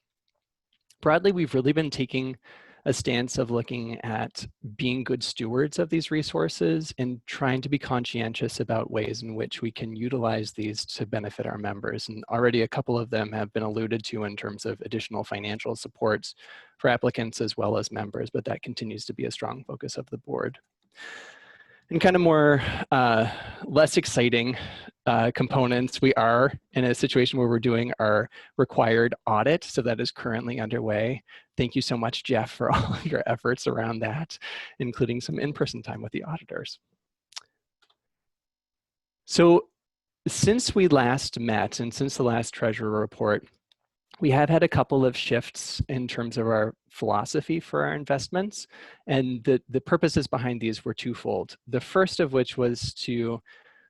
Broadly, we've really been taking a stance of looking at being good stewards of these resources and trying to be conscientious about ways in which we can utilize these to benefit our members. And already a couple of them have been alluded to in terms of additional financial supports for applicants as well as members, but that continues to be a strong focus of the board. And kind of more less exciting components, we are in a situation where we're doing our required audit, so that is currently underway. Thank you so much, Jeff, for all of your efforts around that, including some in-person time with the auditors. So since we last met and since the last Treasurer report, we have had a couple of shifts in terms of our philosophy for our investments, and the purposes behind these were twofold. The first of which was to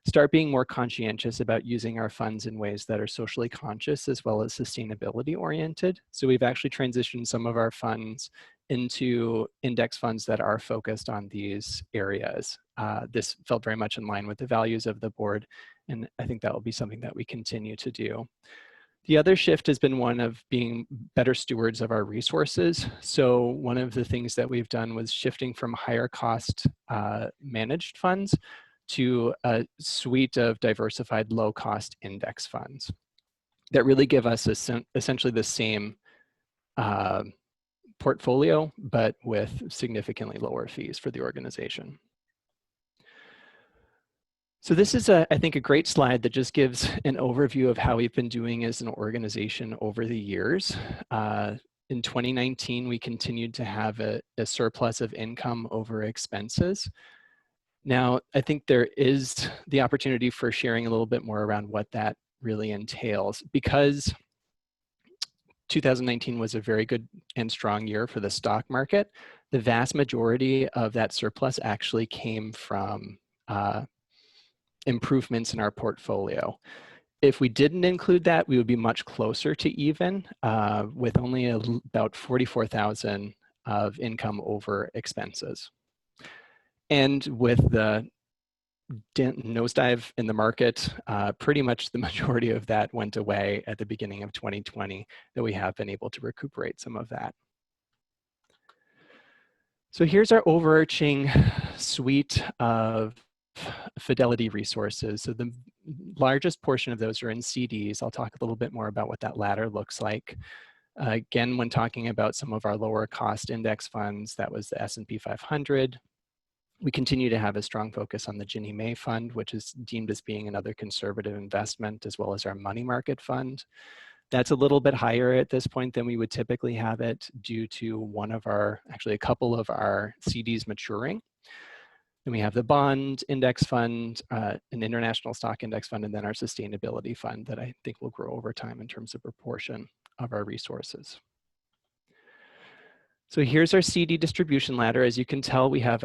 start being more conscientious about using our funds in ways that are socially conscious as well as sustainability oriented. So we've actually transitioned some of our funds into index funds that are focused on these areas. This felt very much in line with the values of the board, and I think that will be something that we continue to do. The other shift has been one of being better stewards of our resources. So one of the things that we've done was shifting from higher cost managed funds to a suite of diversified low cost index funds that really give us essentially the same portfolio, but with significantly lower fees for the organization. So this is, I think, a great slide that just gives an overview of how we've been doing as an organization over the years. In 2019, we continued to have a surplus of income over expenses. Now, I think there is the opportunity for sharing a little bit more around what that really entails, because 2019 was a very good and strong year for the stock market. The vast majority of that surplus actually came from improvements in our portfolio. If we didn't include that, we would be much closer to even, with only about 44,000 of income over expenses. And with the nosedive in the market, pretty much the majority of that went away at the beginning of 2020, though we have been able to recuperate some of that. So here's our overarching suite of Fidelity resources. So the largest portion of those are in CDs. I'll talk a little bit more about what that latter looks like. Again, when talking about some of our lower cost index funds, that was the S&P 500. We continue to have a strong focus on the Ginnie Mae fund, which is deemed as being another conservative investment, as well as our money market fund. That's a little bit higher at this point than we would typically have it due to actually a couple of our CDs maturing. Then we have the bond index fund, an international stock index fund, and then our sustainability fund that I think will grow over time in terms of proportion of our resources. So here's our CD distribution ladder. As you can tell, we have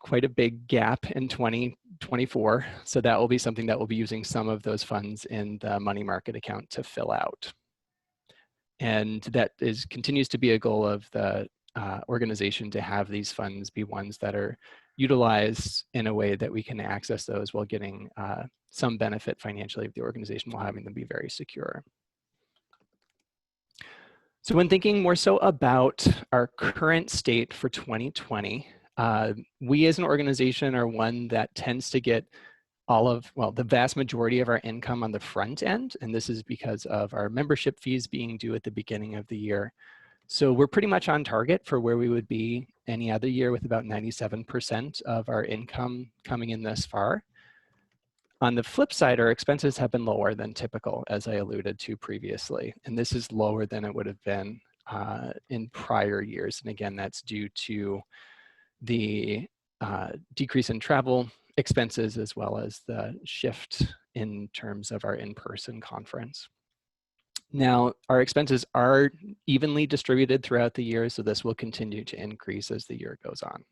quite a big gap in 2024. So that will be something that we'll be using some of those funds in the money market account to fill out. And that continues to be a goal of the organization, to have these funds be ones that are utilized in a way that we can access those while getting some benefit financially of the organization while having them be very secure. So when thinking more so about our current state for 2020, we as an organization are one that tends to get the vast majority of our income on the front end, and this is because of our membership fees being due at the beginning of the year. So we're pretty much on target for where we would be any other year, with about 97% of our income coming in thus far. On the flip side, our expenses have been lower than typical, as I alluded to previously, and this is lower than it would have been in prior years. And again, that's due to the decrease in travel expenses, as well as the shift in terms of our in-person conference. Now, our expenses are evenly distributed throughout the year, so this will continue to increase as the year goes on.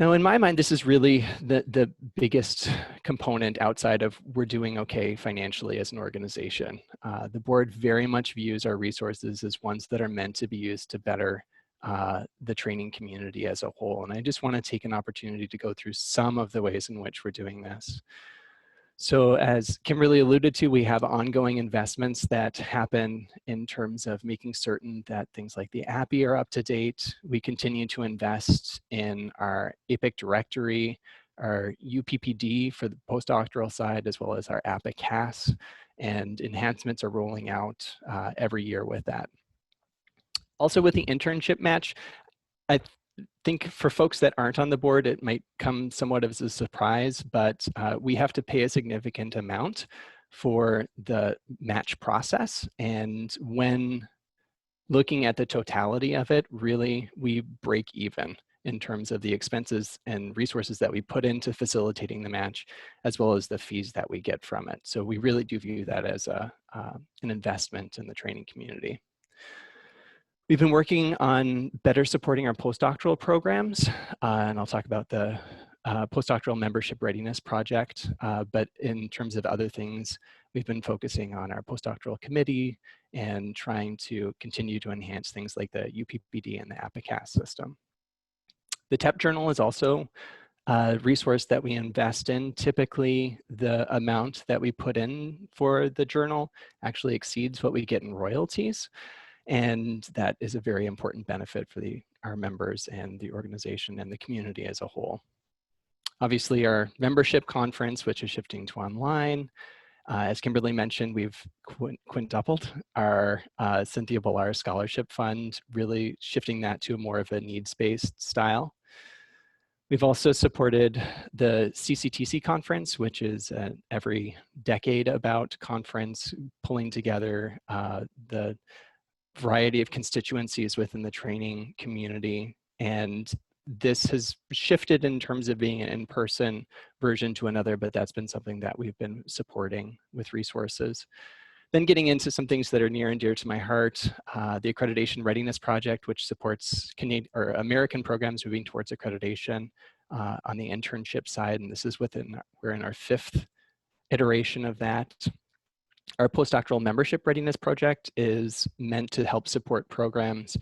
Now, in my mind, this is really the biggest component outside of we're doing okay financially as an organization. The board very much views our resources as ones that are meant to be used to better the training community as a whole. And I just want to take an opportunity to go through some of the ways in which we're doing this. So as Kimberly alluded to, we have ongoing investments that happen in terms of making certain that things like the APPIC are up to date. We continue to invest in our APPIC directory, our UPPD for the postdoctoral side, as well as our APPIC and enhancements are rolling out every year with that. Also with the internship match, I think for folks that aren't on the board, it might come somewhat as a surprise, but we have to pay a significant amount for the match process. And when looking at the totality of it, really, we break even in terms of the expenses and resources that we put into facilitating the match, as well as the fees that we get from it. So we really do view that as an investment in the training community. We've been working on better supporting our postdoctoral programs, and I'll talk about the postdoctoral membership readiness project, but in terms of other things, we've been focusing on our postdoctoral committee and trying to continue to enhance things like the UPPD and the APPIC system. The TEP journal is also a resource that we invest in. Typically, the amount that we put in for the journal actually exceeds what we get in royalties. And that is a very important benefit for our members and the organization and the community as a whole. Obviously, our membership conference, which is shifting to online. As Kimberly mentioned, we've quintupled our Cynthia Bollar Scholarship Fund, really shifting that to more of a needs-based style. We've also supported the CCTC conference, which is an every decade about conference pulling together the variety of constituencies within the training community. And this has shifted in terms of being an in-person version to another, but that's been something that we've been supporting with resources. Then getting into some things that are near and dear to my heart, the Accreditation Readiness Project, which supports American programs moving towards accreditation on the internship side. And this is we're in our 5th iteration of that. Our postdoctoral membership readiness project is meant to help support programs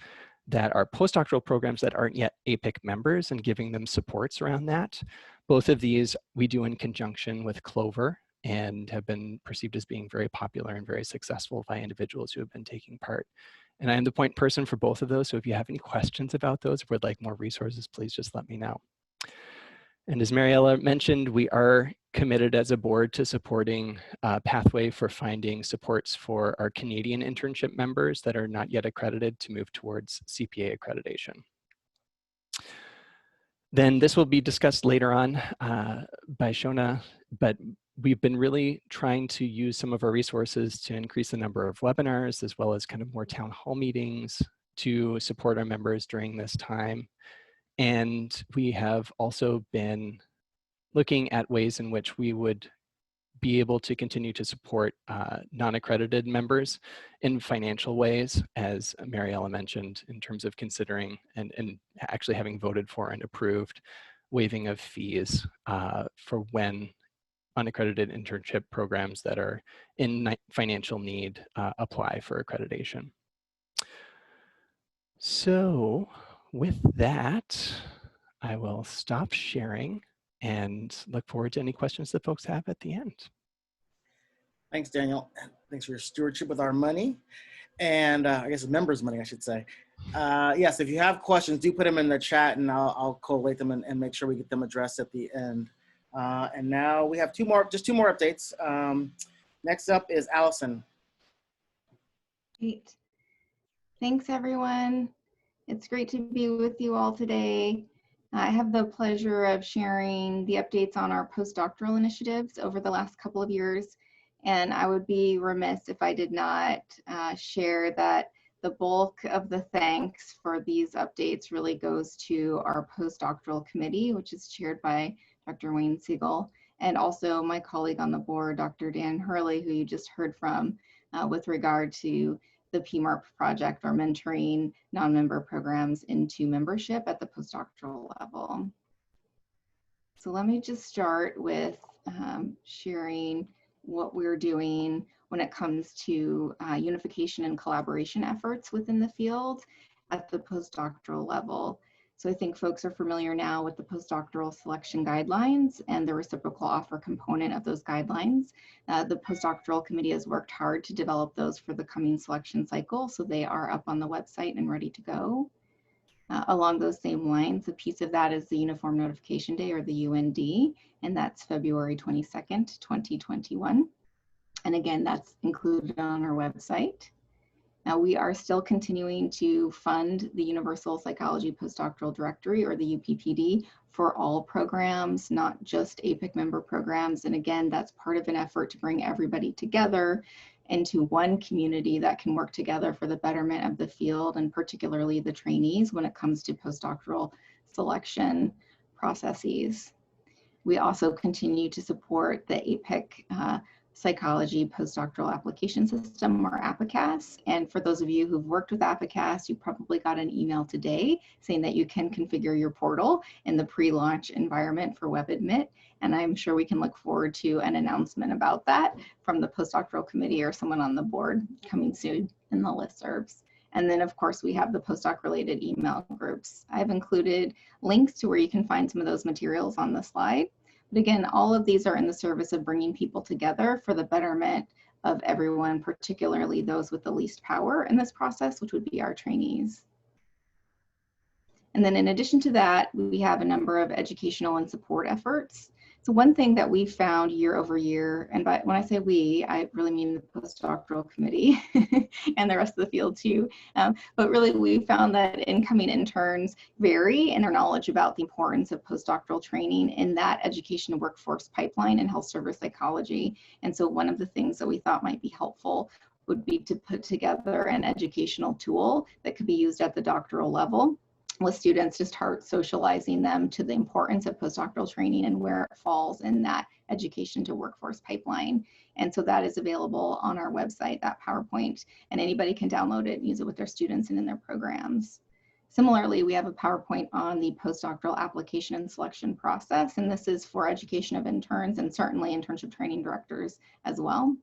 that are postdoctoral programs that aren't yet APPIC members and giving them supports around that. Both of these we do in conjunction with Clover and have been perceived as being very popular and very successful by individuals who have been taking part. And I am the point person for both of those, so if you have any questions about those or would like more resources, please just let me know. And as Mariella mentioned, we are committed as a board to supporting a pathway for finding supports for our Canadian internship members that are not yet accredited to move towards CPA accreditation. Then this will be discussed later on by Shona, but we've been really trying to use some of our resources to increase the number of webinars as well as kind of more town hall meetings to support our members during this time. And we have also been looking at ways in which we would be able to continue to support non-accredited members in financial ways, as Mariella mentioned, in terms of considering and actually having voted for and approved waiving of fees for when unaccredited internship programs that are in financial need apply for accreditation. So with that, I will stop sharing and look forward to any questions that folks have at the end. Thanks, Daniel. Thanks for your stewardship with our money. And I guess members' money, I should say. Yes, if you have questions, do put them in the chat and I'll collate them and make sure we get them addressed at the end. And now we have just two more updates. Next up is Allison. Great. Thanks, everyone. It's great to be with you all today. I have the pleasure of sharing the updates on our postdoctoral initiatives over the last couple of years. And I would be remiss if I did not share that the bulk of the thanks for these updates really goes to our postdoctoral committee, which is chaired by Dr. Wayne Siegel, and also my colleague on the board, Dr. Dan Hurley, who you just heard from with regard to the PMARP project, or mentoring non-member programs into membership at the postdoctoral level. So let me just start with sharing what we're doing when it comes to unification and collaboration efforts within the field. at the postdoctoral level. So I think folks are familiar now with the postdoctoral selection guidelines and the reciprocal offer component of those guidelines. The postdoctoral committee has worked hard to develop those for the coming selection cycle, so they are up on the website and ready to go. Along those same lines, a piece of that is the Uniform Notification Day, or the UND, and that's February 22nd, 2021. And again, that's included on our website. Now, we are still continuing to fund the Universal Psychology Postdoctoral Directory, or the UPPD, for all programs, not just APPIC member programs. And again, that's part of an effort to bring everybody together into one community that can work together for the betterment of the field, and particularly the trainees when it comes to postdoctoral selection processes. We also continue to support the APPIC Psychology Postdoctoral Application System, or APPICAS. And for those of you who've worked with APPICAS, you probably got an email today saying that you can configure your portal in the pre-launch environment for WebAdmit. And I'm sure we can look forward to an announcement about that from the postdoctoral committee or someone on the board coming soon in the listservs. And then, of course, we have the postdoc related email groups. I've included links to where you can find some of those materials on the slide. But again, all of these are in the service of bringing people together for the betterment of everyone, particularly those with the least power in this process, which would be our trainees. And then in addition to that, we have a number of educational and support efforts. So one thing that we found year over year, and when I say we, I really mean the postdoctoral committee and the rest of the field too, but really we found that incoming interns vary in their knowledge about the importance of postdoctoral training in that education and workforce pipeline in health service psychology. And so one of the things that we thought might be helpful would be to put together an educational tool that could be used at the doctoral level, with students to start socializing them to the importance of postdoctoral training and where it falls in that education to workforce pipeline. And so that is available on our website, that PowerPoint, and anybody can download it and use it with their students and in their programs. Similarly, we have a PowerPoint on the postdoctoral application and selection process, and this is for education of interns and certainly internship training directors as well.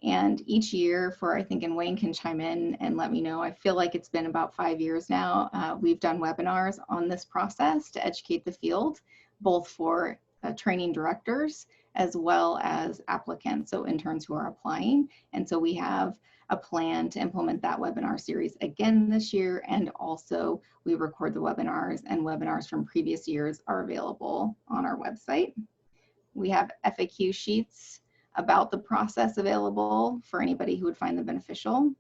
And each year for, I think, and Wayne can chime in and let me know, I feel like it's been about 5 years now, we've done webinars on this process to educate the field, both for training directors as well as applicants, so interns who are applying. And so we have a plan to implement that webinar series again this year, and also we record the webinars, and webinars from previous years are available on our website. We have FAQ sheets about the process available for anybody who would find them beneficial.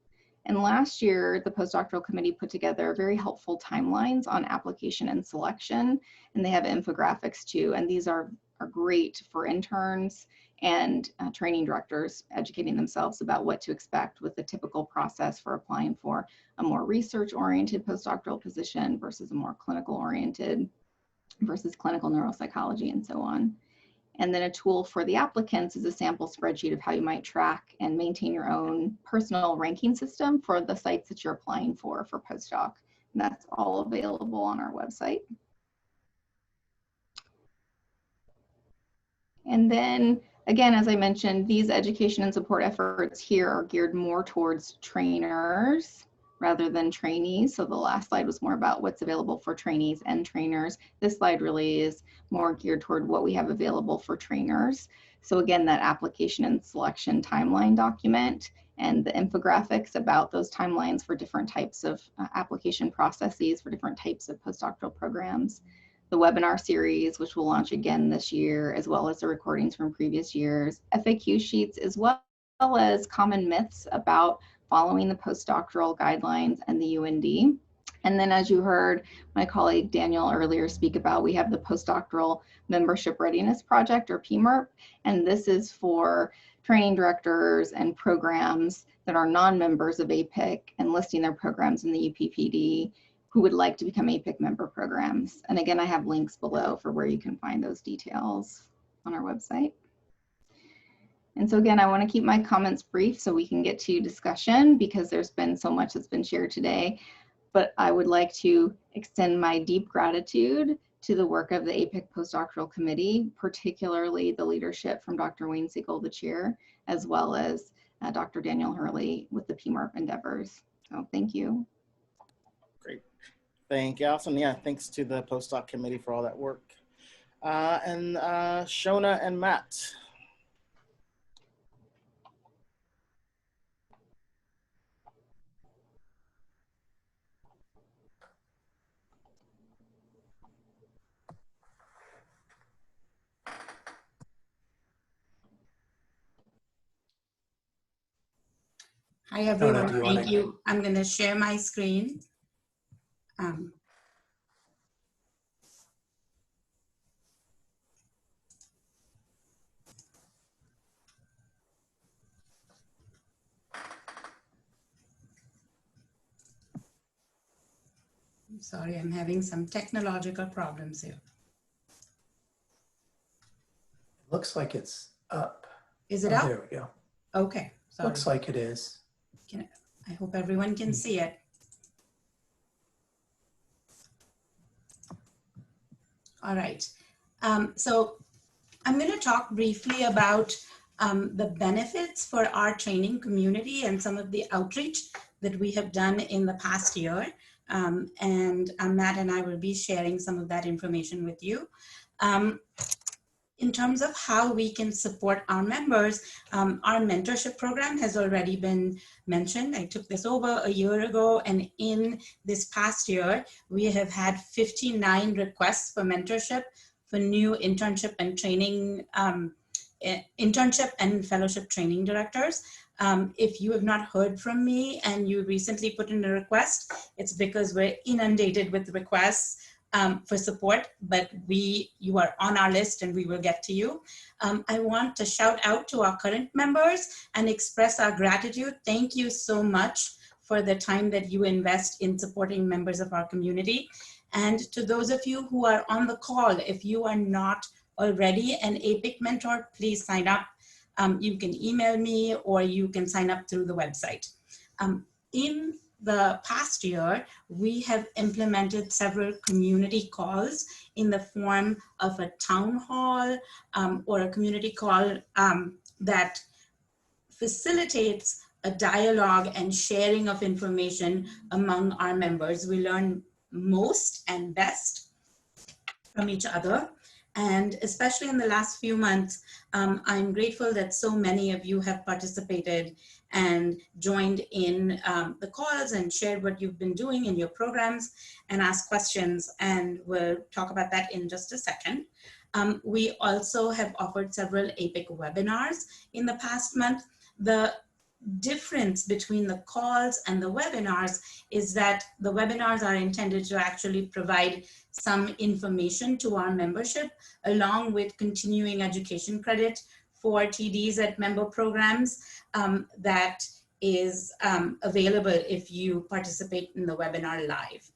And last year, the postdoctoral committee put together very helpful timelines on application and selection, and they have infographics too. And these are great for interns and training directors educating themselves about what to expect with the typical process for applying for a more research-oriented postdoctoral position versus a more clinical-oriented versus clinical neuropsychology and so on. And then a tool for the applicants is a sample spreadsheet of how you might track and maintain your own personal ranking system for the sites that you're applying for postdoc. And that's all available on our website. And then again, as I mentioned, these education and support efforts here are geared more towards trainers rather than trainees. So the last slide was more about what's available for trainees and trainers. This slide really is more geared toward what we have available for trainers. So again, that application and selection timeline document and the infographics about those timelines for different types of application processes for different types of postdoctoral programs. The webinar series, which will launch again this year, as well as the recordings from previous years, FAQ sheets, as well as common myths about following the postdoctoral guidelines and the UND. And then, as you heard my colleague Daniel earlier speak about, we have the Postdoctoral Membership Readiness Project, or PMERP, and this is for training directors and programs that are non-members of APPIC and listing their programs in the UPPD who would like to become APPIC member programs. And again, I have links below for where you can find those details on our website. And so again, I want to keep my comments brief so we can get to discussion because there's been so much that's been shared today. But I would like to extend my deep gratitude to the work of the APPIC Postdoctoral Committee, particularly the leadership from Dr. Wayne Siegel, the chair, as well as Dr. Daniel Hurley with the PMERP endeavors. So thank you. Great. Thank you, Allison. Yeah, thanks to the postdoc committee for all that work. And Shona and Matt. Hi, everyone. do you wanna- Thank you. I'm going to share my screen. I'm sorry, I'm having some technological problems here. Looks like it's up. Is it Oh, up? there we go. Okay, sorry. Looks like it is. I hope everyone can see it. All right. So I'm going to talk briefly about the benefits for our training community and some of the outreach that we have done in the past year. Matt and I will be sharing some of that information with you. In terms of how we can support our members, our mentorship program has already been mentioned. I took this over a year ago, and in this past year, we have had 59 requests for mentorship for new internship and training, internship and fellowship training directors. If you have not heard from me and you recently put in a request, it's because we're inundated with requests for support, but you are on our list and we will get to you. I want to shout out to our current members and express our gratitude. Thank you so much for the time that you invest in supporting members of our community. And to those of you who are on the call, if you are not already an APPIC mentor, please sign up. You can email me or you can sign up through the website. In the past year, we have implemented several community calls in the form of a town hall or a community call that facilitates a dialogue and sharing of information among our members. We learn most and best from each other. And especially in the last few months, I'm grateful that so many of you have participated and joined in the calls and shared what you've been doing in your programs and asked questions. And we'll talk about that in just a second. We also have offered several APPIC webinars in the past month. The difference between the calls and the webinars is that the webinars are intended to actually provide some information to our membership along with continuing education credit for TDs at member programs that is available if you participate in the webinar live.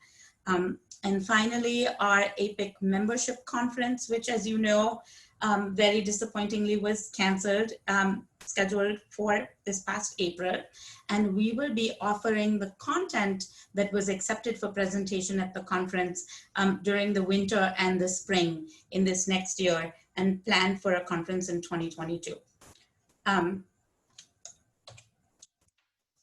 And finally, our APPIC membership conference, which, as you know, very disappointingly was canceled, scheduled for this past April. And we will be offering the content that was accepted for presentation at the conference during the winter and the spring in this next year, and planned for a conference in 2022.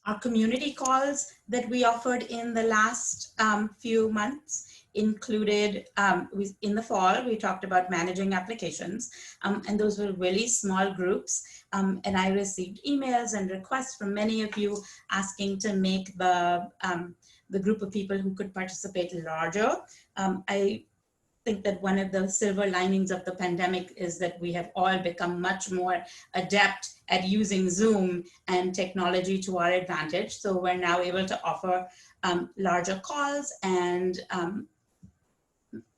Our community calls that we offered in the last few months included, in the fall, we talked about managing applications, and those were really small groups. And I received emails and requests from many of you asking to make the group of people who could participate larger. I think that one of the silver linings of the pandemic is that we have all become much more adept at using Zoom and technology to our advantage. So we're now able to offer larger calls and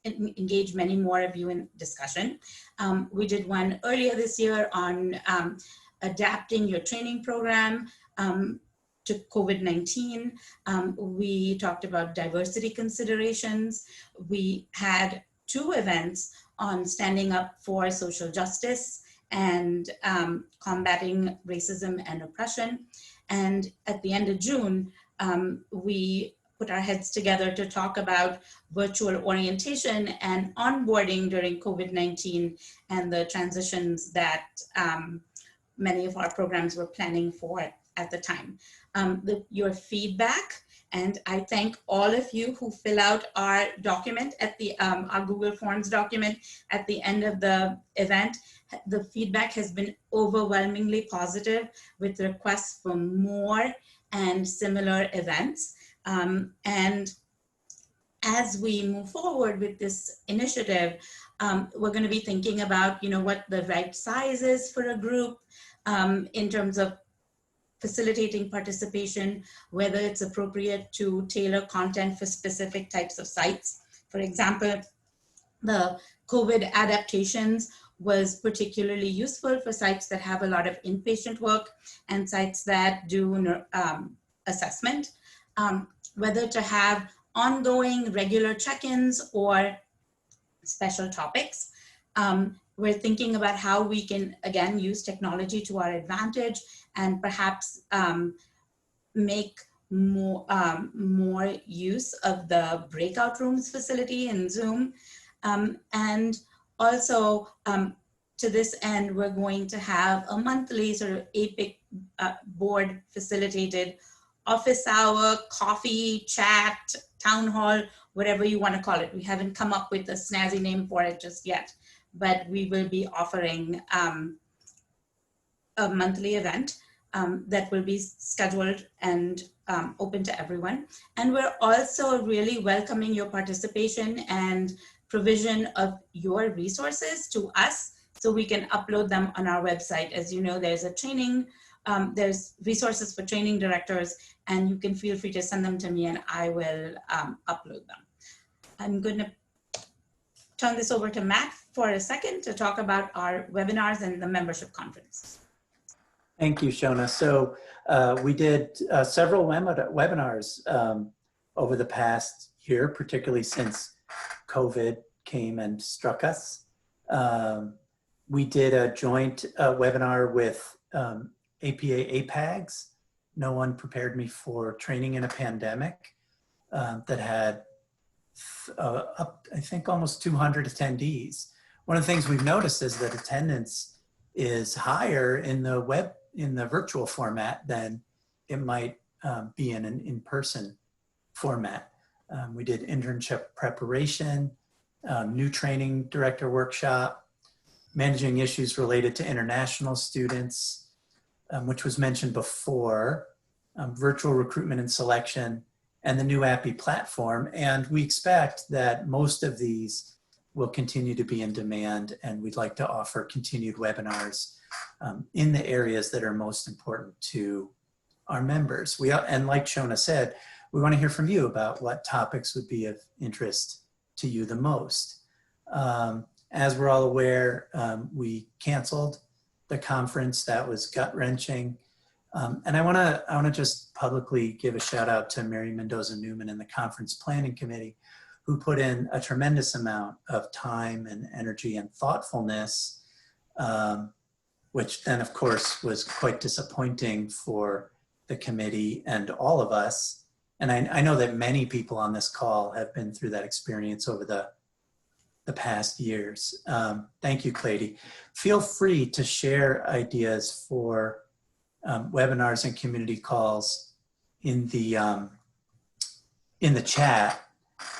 engage many more of you in discussion. We did one earlier this year on adapting your training program to COVID-19. We talked about diversity considerations. We had 2 events on standing up for social justice and combating racism and oppression. And at the end of June, we put our heads together to talk about virtual orientation and onboarding during COVID-19 and the transitions that many of our programs were planning for at the time. Your feedback And I thank all of you who fill out our document at the, our Google Forms document at the end of the event. The feedback has been overwhelmingly positive with requests for more and similar events. And as we move forward with this initiative, we're going to be thinking about, what the right size is for a group in terms of facilitating participation, whether it's appropriate to tailor content for specific types of sites. For example, the COVID adaptations was particularly useful for sites that have a lot of inpatient work and sites that do assessment, whether to have ongoing regular check-ins or special topics. We're thinking about how we can, again, use technology to our advantage and perhaps make more use of the breakout rooms facility in Zoom. And also, to this end, we're going to have a monthly sort of APPIC board facilitated office hour, coffee, chat, town hall, whatever you want to call it. We haven't come up with a snazzy name for it just yet, but we will be offering a monthly event that will be scheduled and open to everyone. And we're also really welcoming your participation and provision of your resources to us so we can upload them on our website. As you know, there's a training, there's resources for training directors, and you can feel free to send them to me and I will upload them. I'm going to turn this over to Matt for a second to talk about our webinars and the membership conference. Thank you, Shona. So we did several webinars over the past year, particularly since COVID came and struck us. We did a joint webinar with APPIC. No one prepared me for training in a pandemic that had, I think, almost 200 attendees. One of the things we've noticed is that attendance is higher in the virtual format than it might be in an in-person format. We did internship preparation, new training director workshop, managing issues related to international students, which was mentioned before, virtual recruitment and selection, and the new APPIC platform. And we expect that most of these will continue to be in demand, and we'd like to offer continued webinars in the areas that are most important to our members. And like Shona said, we want to hear from you about what topics would be of interest to you the most. As we're all aware, we canceled the conference. That was gut-wrenching. And I want to just publicly give a shout out to Mary Mendoza-Newman and the conference planning committee, who put in a tremendous amount of time and energy and thoughtfulness, which then of course was quite disappointing for the committee and all of us. And I know that many people on this call have been through that experience over the past years. Thank you, Clady. Feel free to share ideas for webinars and community calls in the chat.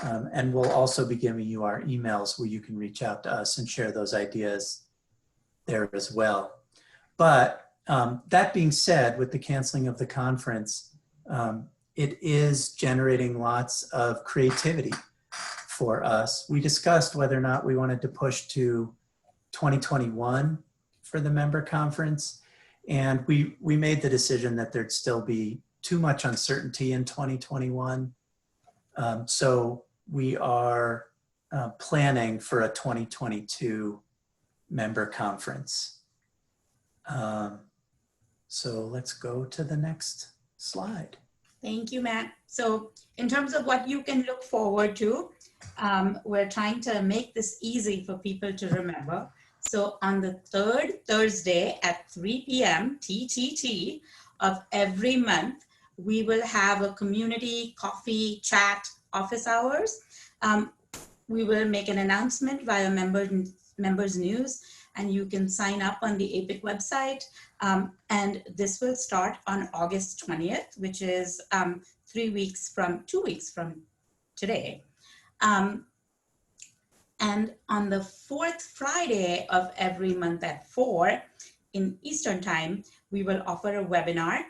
And we'll also be giving you our emails where you can reach out to us and share those ideas there as well. But that being said, with the canceling of the conference, it is generating lots of creativity for us. We discussed whether or not we wanted to push to 2021 for the member conference. And we made the decision that there'd still be too much uncertainty in 2021. So we are planning for a 2022 member conference. So let's go to the next slide. Thank you, Matt. So in terms of what you can look forward to, we're trying to make this easy for people to remember. So on the third Thursday at 3 p.m. TTT of every month, we will have a community coffee chat office hours. We will make an announcement via members news, and you can sign up on the APPIC website. And this will start on August 20th, which is 2 weeks from today. And on the 4th Friday of every month at 4 in Eastern Time, we will offer a webinar.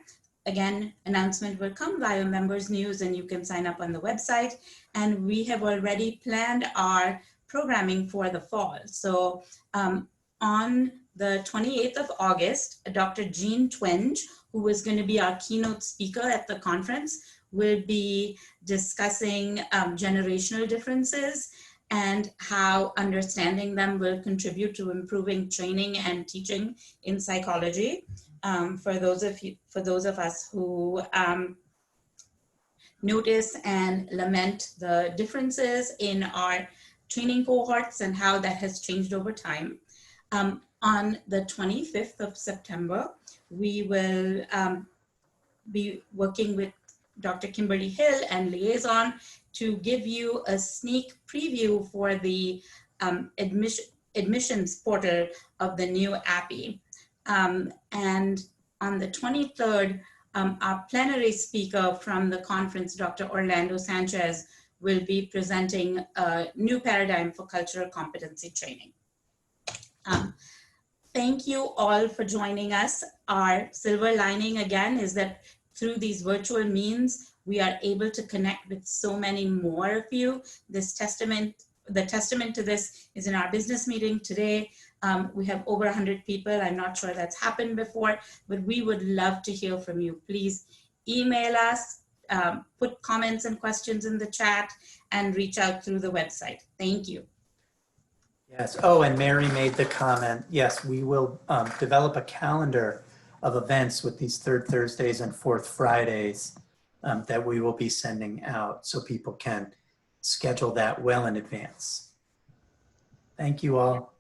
Again, announcement will come via members news and you can sign up on the website. And we have already planned our programming for the fall. So on the 28th of August, Dr. Jean Twenge, who is going to be our keynote speaker at the conference, will be discussing generational differences and how understanding them will contribute to improving training and teaching in psychology. For those of us who notice and lament the differences in our training cohorts and how that has changed over time. On the 25th of September, we will be working with Dr. Kimberly Hill and Liaison to give you a sneak preview for the admissions portal of the new APPIC. And on the 23rd, our plenary speaker from the conference, Dr. Orlando Sanchez, will be presenting a new paradigm for cultural competency training. Thank you all for joining us. Our silver lining again is that through these virtual means, we are able to connect with so many more of you. The testament to this is in our business meeting today. We have over 100 people. I'm not sure that's happened before, but we would love to hear from you. Please email us, put comments and questions in the chat, and reach out through the website. Thank you. Yes. Oh, and Mary made the comment. Yes, we will develop a calendar of events with these 3rd Thursdays and 4th Fridays that we will be sending out so people can schedule that well in advance. Thank you all.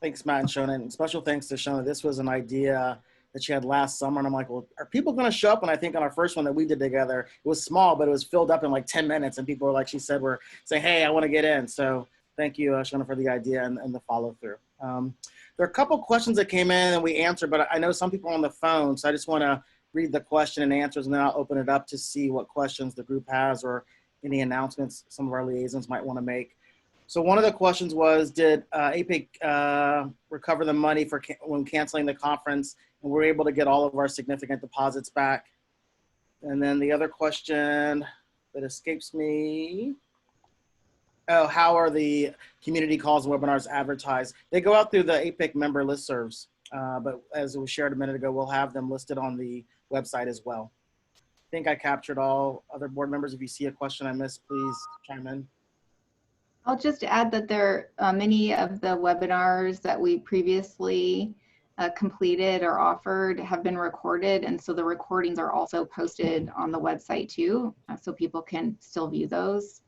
Thanks, Matt and Shona. And special thanks to Shona. This was an idea that she had last summer. And I'm like, well, are people going to show up? And I think on our first one that we did together, it was small, but it was filled up in like 10 minutes. And people were like, she said, were saying, hey, I want to get in. So thank you, Shona, for the idea and the follow through. There are a couple questions that came in and we answered, but I know some people are on the phone. So I just want to read the question and answers, and then I'll open it up to see what questions the group has or any announcements some of our liaisons might want to make. So one of the questions was, did APPIC recover the money for when canceling the conference, and we're able to get all of our significant deposits back? And then the other question that escapes me, oh, how are the community calls and webinars advertised? They go out through the APPIC member listservs, but as we shared a minute ago, we'll have them listed on the website as well. I think I captured all. Other board members, if you see a question I missed, please chime in. I'll just add that there are many of the webinars that we previously completed or offered have been recorded, and so the recordings are also posted on the website too, so people can still view those.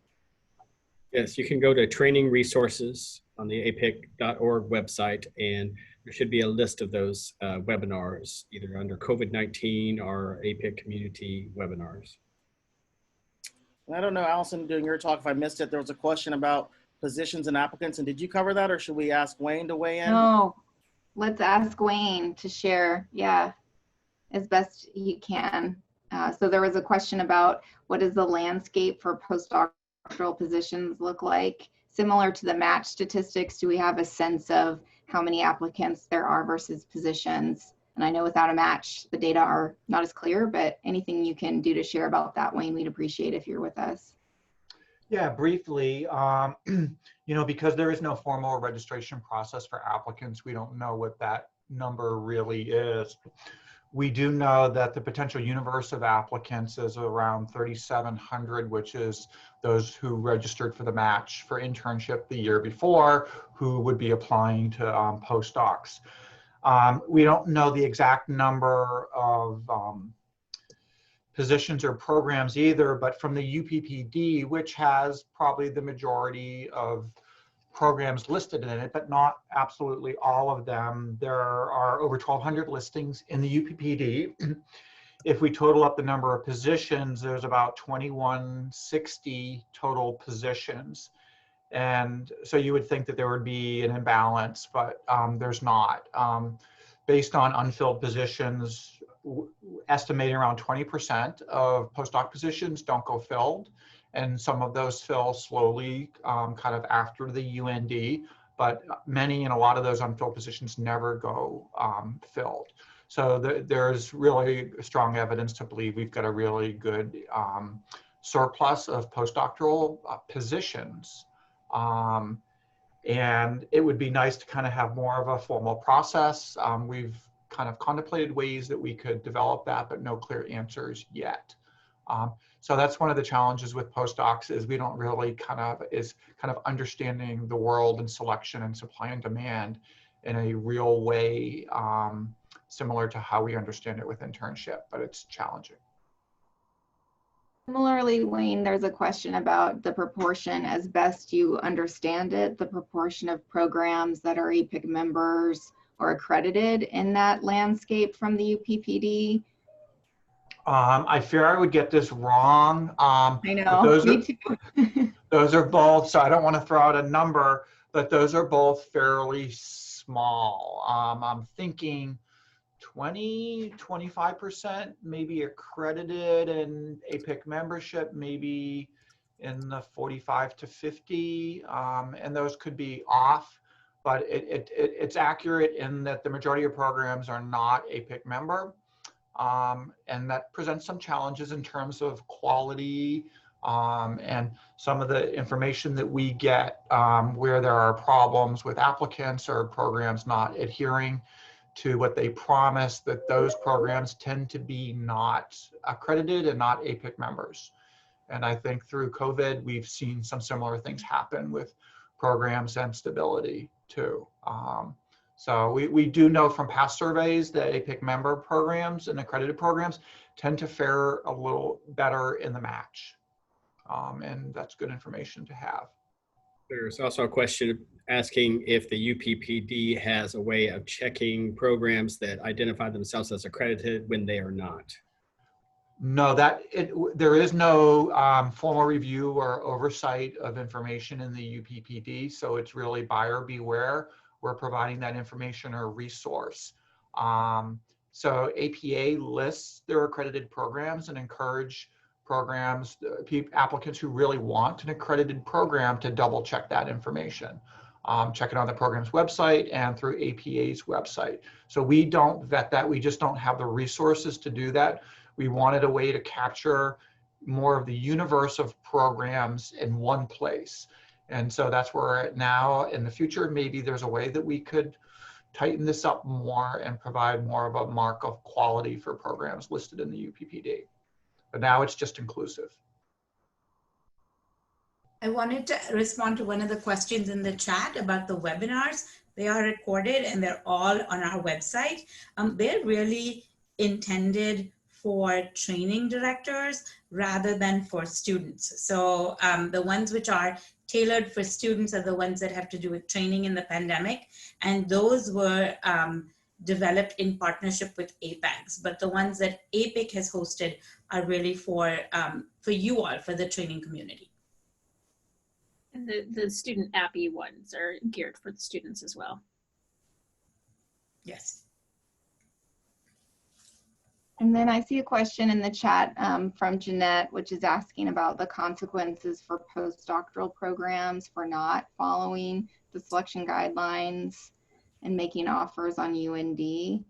Yes, you can go to training resources on the appic.org website, and there should be a list of those webinars, either under COVID-19 or APPIC community webinars. I don't know, Allison, during your talk, if I missed it, there was a question about positions and applicants, and did you cover that, or should we ask Wayne to weigh in? No, let's ask Wayne to share, yeah, as best he can. So there was a question about what does the landscape for postdoctoral positions look like? Similar to the match statistics, do we have a sense of how many applicants there are versus positions? And I know without a match, the data are not as clear, but anything you can do to share about that, Wayne, we'd appreciate if you're with us. Yeah, briefly, you know, because there is no formal registration process for applicants, we don't know what that number really is. We do know that the potential universe of applicants is around 3,700, which is those who registered for the match for internship the year before, who would be applying to postdocs. We don't know the exact number of positions or programs either, but from the UPPD, which has probably the majority of programs listed in it, but not absolutely all of them, there are over 1,200 listings in the UPPD. If we total up the number of positions, there's about 2,160 total positions. And so you would think that there would be an imbalance, but there's not. Based on unfilled positions, estimating around 20% of postdoc positions don't go filled. And some of those fill slowly, kind of after the UND, but many and a lot of those unfilled positions never go filled. So there's really strong evidence to believe we've got a really good surplus of postdoctoral positions. And it would be nice to kind of have more of a formal process. We've kind of contemplated ways that we could develop that, but no clear answers yet. So that's one of the challenges with postdocs is we don't really kind of understanding the world and selection and supply and demand in a real way, similar to how we understand it with internship, but it's challenging. Similarly, Wayne, there's a question about the proportion, as best you understand it, the proportion of programs that are APPIC members or accredited in that landscape from the UPPD. I fear I would get this wrong. I know, me too. Those are both, so I don't want to throw out a number, but those are both fairly small. I'm thinking 20, 25% maybe accredited, and APPIC membership maybe in the 45 to 50, and those could be off, but it's accurate in that the majority of programs are not APPIC member. And that presents some challenges in terms of quality and some of the information that we get where there are problems with applicants or programs not adhering to what they promise, that those programs tend to be not accredited and not APPIC members. And I think through COVID, we've seen some similar things happen with programs and stability too. So we do know from past surveys that APPIC member programs and accredited programs tend to fare a little better in the match. And that's good information to have. There's also a question asking if the UPPD has a way of checking programs that identify themselves as accredited when they are not. No, there is no formal review or oversight of information in the UPPD, so it's really buyer beware. We're providing that information or resource. So APA lists their accredited programs and encourage programs, applicants who really want an accredited program to double check that information. Check it on the program's website and through APA's website. So we don't vet that. We just don't have the resources to do that. We wanted a way to capture more of the universe of programs in one place. And so that's where we're at now. In the future, maybe there's a way that we could tighten this up more and provide more of a mark of quality for programs listed in the UPPD. But now it's just inclusive. I wanted to respond to one of the questions in the chat about the webinars. They are recorded and they're all on our website. They're really intended for training directors rather than for students. So the ones which are tailored for students are the ones that have to do with training in the pandemic. And those were developed in partnership with APEX. But the ones that APPIC has hosted are really for you all, for the training community. And the student APPI ones are geared for the students as well. Yes. And then I see a question in the chat from Jeanette, which is asking about the consequences for postdoctoral programs for not following the selection guidelines and making offers on UND.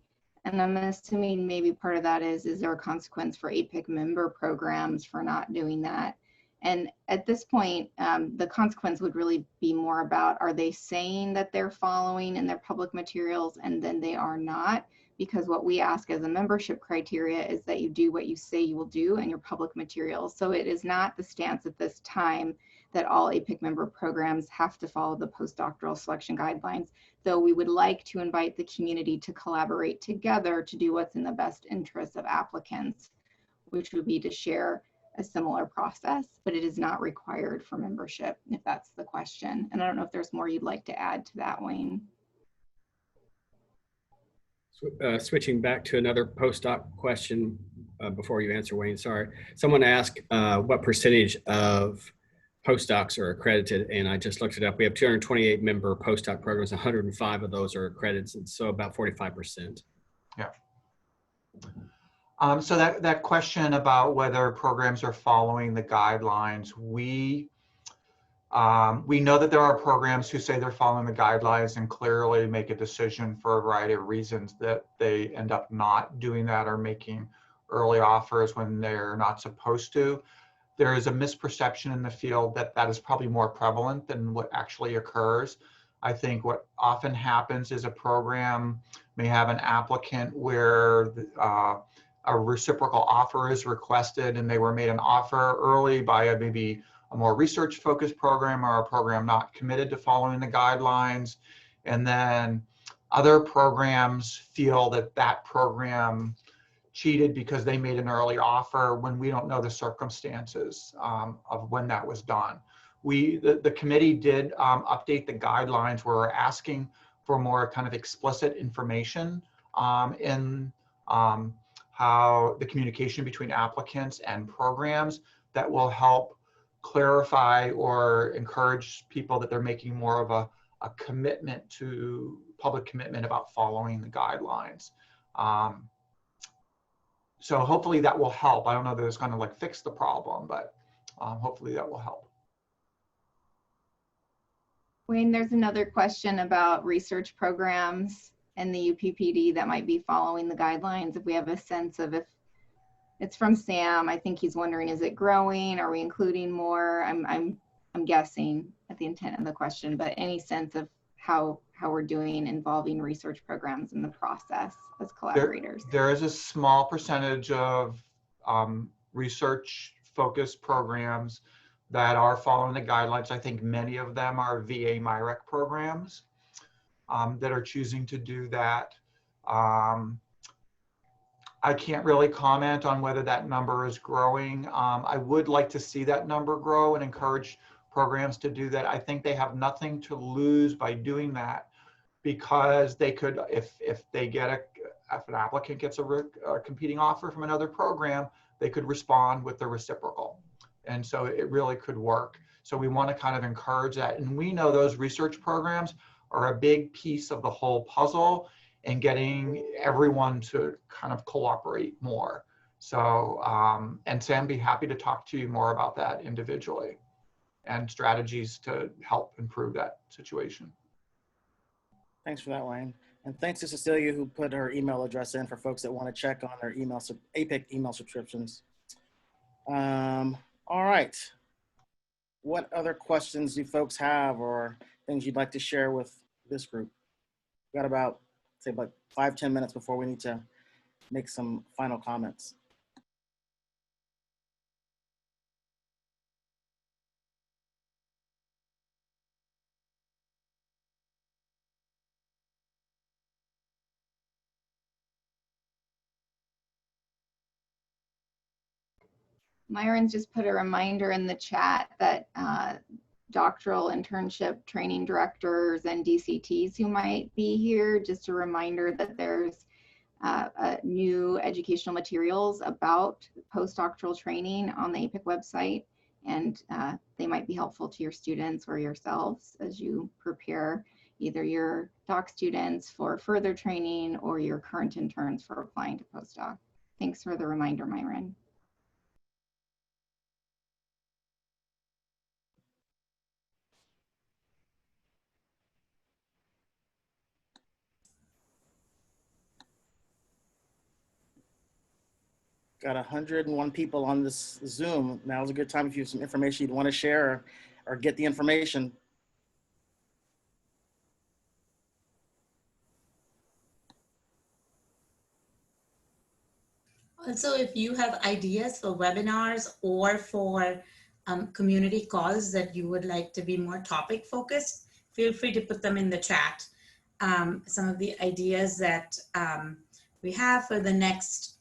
And I'm assuming maybe part of that is there a consequence for APPIC member programs for not doing that? And at this point, the consequence would really be more about, are they saying that they're following in their public materials and then they are not? Because what we ask as a membership criteria is that you do what you say you will do in your public materials. So it is not the stance at this time that all APPIC member programs have to follow the postdoctoral selection guidelines, though we would like to invite the community to collaborate together to do what's in the best interest of applicants, which would be to share a similar process, but it is not required for membership, if that's the question. And I don't know if there's more you'd like to add to that, Wayne. Switching back to another postdoc question before you answer, Wayne, sorry. Someone asked what percentage of postdocs are accredited, and I just looked it up. We have 228 member postdoc programs, 105 of those are accredited, so about 45%. Yeah. So that question about whether programs are following the guidelines, we know that there are programs who say they're following the guidelines and clearly make a decision for a variety of reasons that they end up not doing that or making early offers when they're not supposed to. There is a misperception in the field that that is probably more prevalent than what actually occurs. I think what often happens is a program may have an applicant where a reciprocal offer is requested and they were made an offer early by maybe a more research focused program or a program not committed to following the guidelines. And then other programs feel that that program cheated because they made an early offer when we don't know the circumstances of when that was done. The committee did update the guidelines where we're asking for more kind of explicit information in how the communication between applicants and programs that will help clarify or encourage people that they're making more of a commitment to public commitment about following the guidelines. So hopefully that will help. I don't know that it's going to like fix the problem, but hopefully that will help. Wayne, there's another question about research programs and the UPPD that might be following the guidelines. If we have a sense of, if it's from Sam, I think he's wondering, is it growing? Are we including more? I'm guessing at the intent of the question, but any sense of how we're doing involving research programs in the process as collaborators? There is a small percentage of research focused programs that are following the guidelines. I think many of them are VA MIREC programs that are choosing to do that. I can't really comment on whether that number is growing. I would like to see that number grow and encourage programs to do that. I think they have nothing to lose by doing that, because they could, if they get if an applicant gets a competing offer from another program, they could respond with the reciprocal. And so it really could work. So we want to kind of encourage that. And we know those research programs are a big piece of the whole puzzle and getting everyone to kind of cooperate more. So, and Sam, be happy to talk to you more about that individually and strategies to help improve that situation. Thanks for that, Wayne. And thanks to Cecilia, who put her email address in for folks that want to check on their APPIC email subscriptions. All right. What other questions do folks have or things you'd like to share with this group? We've got about, say, about 5-10 minutes before we need to make some final comments. Myron's just put a reminder in the chat that doctoral internship training directors and DCTs who might be here, just a reminder that there's new educational materials about postdoctoral training on the APPIC website, and they might be helpful to your students or yourselves as you prepare either your doc students for further training or your current interns for applying to postdoc. Thanks for the reminder, Myron. Got 101 people on this Zoom. Now's a good time if you have some information you'd want to share or get the information. Also, if you have ideas for webinars or for community calls that you would like to be more topic focused, feel free to put them in the chat. Some of the ideas that we have for the next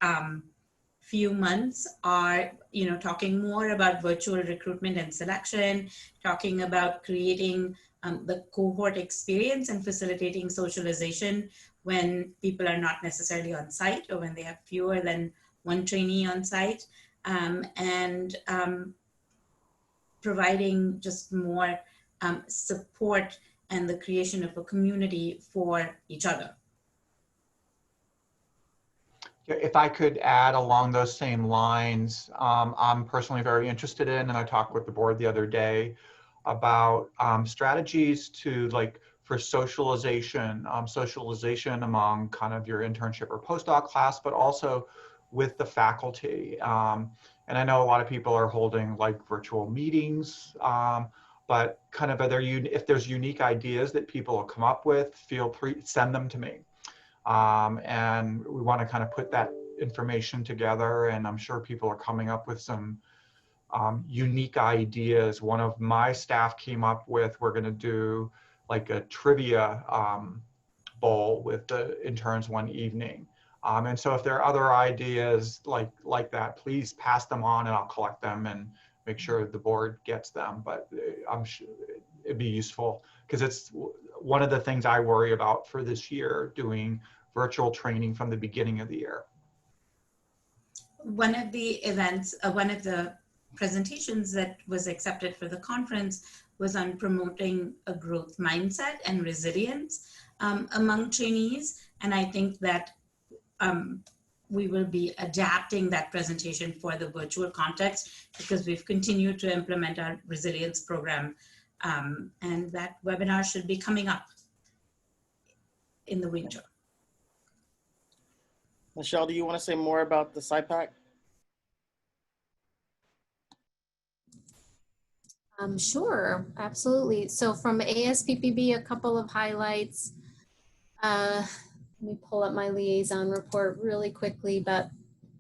few months are, talking more about virtual recruitment and selection, talking about creating the cohort experience and facilitating socialization when people are not necessarily on site or when they have fewer than one trainee on site, and providing just more support and the creation of a community for each other. If I could add along those same lines, I'm personally very interested in, and I talked with the board the other day about strategies to for socialization, socialization among kind of your internship or postdoc class, but also with the faculty. And I know a lot of people are holding virtual meetings, but kind of if there's unique ideas that people will come up with, feel free, send them to me. And we want to kind of put that information together, and I'm sure people are coming up with some unique ideas. One of my staff came up with, we're going to do a trivia bowl with the interns one evening. And so if there are other ideas like that, please pass them on and I'll collect them and make sure the board gets them. But I'm sure it'd be useful because it's one of the things I worry about for this year, doing virtual training from the beginning of the year. One of the events, one of the presentations that was accepted for the conference was on promoting a growth mindset and resilience among trainees. And I think that we will be adapting that presentation for the virtual context because we've continued to implement our resilience program. And that webinar should be coming up in the winter. Michelle, do you want to say more about the SIPAC? Sure, absolutely. So from ASPPB, a couple of highlights. Let me pull up my liaison report really quickly, but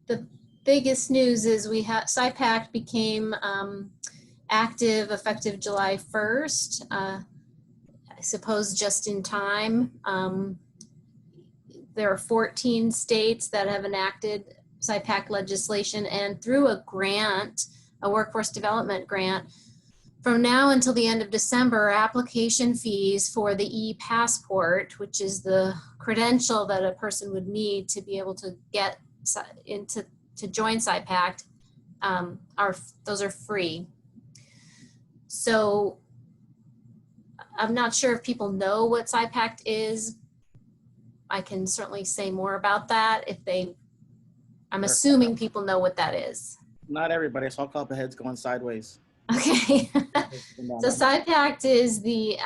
the biggest news is SIPAC became active effective July 1st. I suppose just in time. There are 14 states that have enacted SIPAC legislation, and through a grant, a workforce development grant, from now until the end of December, application fees for the e-passport, which is the credential that a person would need to be able to get to join SIPAC, those are free. So I'm not sure if people know what SIPAC is. I can certainly say more about that if I'm assuming people know what that is. Not everybody, so I'll call up heads going sideways. Okay. So SIPAC is the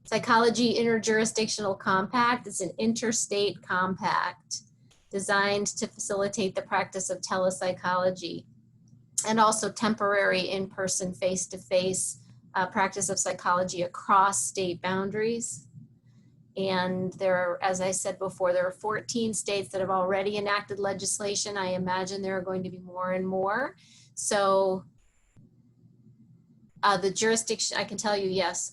Psychology Interjurisdictional Compact. It's an interstate compact designed to facilitate the practice of telepsychology and also temporary in-person, face-to-face practice of psychology across state boundaries. And there are, as I said before, there are 14 states that have already enacted legislation. I imagine there are going to be more and more. So the jurisdiction, I can tell you, yes.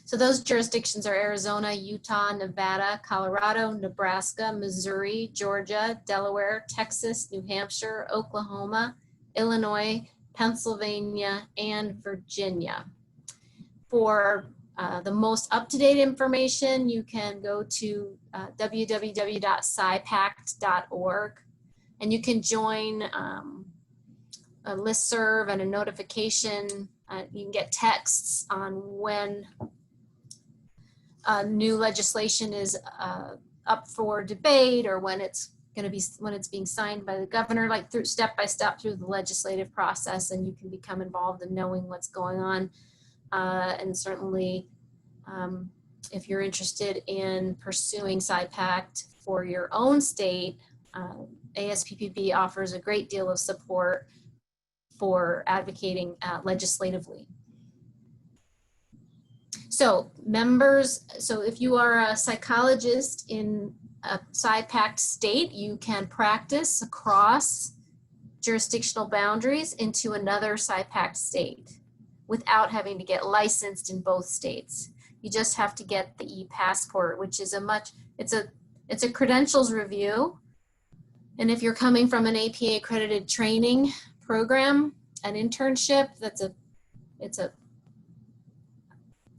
So those jurisdictions are Arizona, Utah, Nevada, Colorado, Nebraska, Missouri, Georgia, Delaware, Texas, New Hampshire, Oklahoma, Illinois, Pennsylvania, and Virginia. For the most up-to-date information, you can go to www.scipact.org, and you can join a listserv and a notification. You can get texts on when new legislation is up for debate or when it's being signed by the governor, like through step by step through the legislative process, and you can become involved in knowing what's going on. And certainly, if you're interested in pursuing SIPAC for your own state, ASPPB offers a great deal of support for advocating legislatively. So members, so if you are a psychologist in a SIPAC state, you can practice across jurisdictional boundaries into another SIPAC state without having to get licensed in both states. You just have to get the e-passport, which is it's a credentials review. And if you're coming from an APA accredited training program, an internship, it's a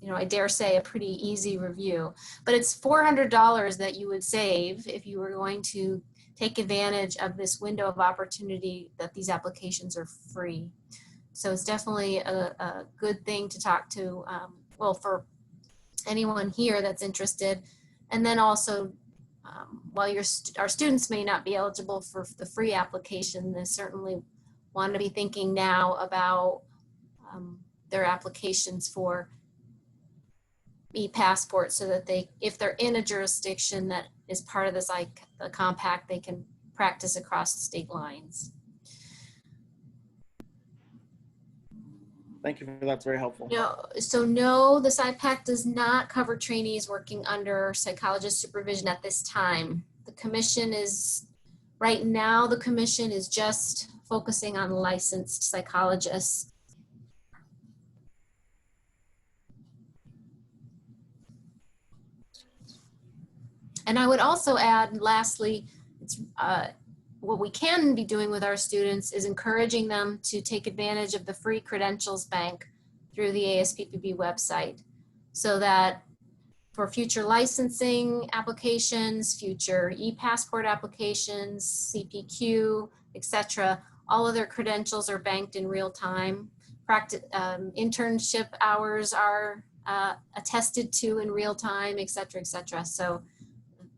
I dare say a pretty easy review, but it's $400 that you would save if you were going to take advantage of this window of opportunity that these applications are free. So it's definitely a good thing to talk to, well, for anyone here that's interested. And then also while our students may not be eligible for the free application, they certainly want to be thinking now about their applications for e-passport, so that if they're in a jurisdiction that is part of the compact, they can practice across the state lines. Thank you for that. That's very helpful. No, the SIPAC does not cover trainees working under psychologist supervision at this time. The commission right now is just focusing on licensed psychologists. And I would also add, lastly, what we can be doing with our students is encouraging them to take advantage of the free credentials bank through the ASPPB website, so that for future licensing applications, future e-passport applications, CPQ, etc., all of their credentials are banked in real time. Internship hours are attested to in real time, etc., etc. So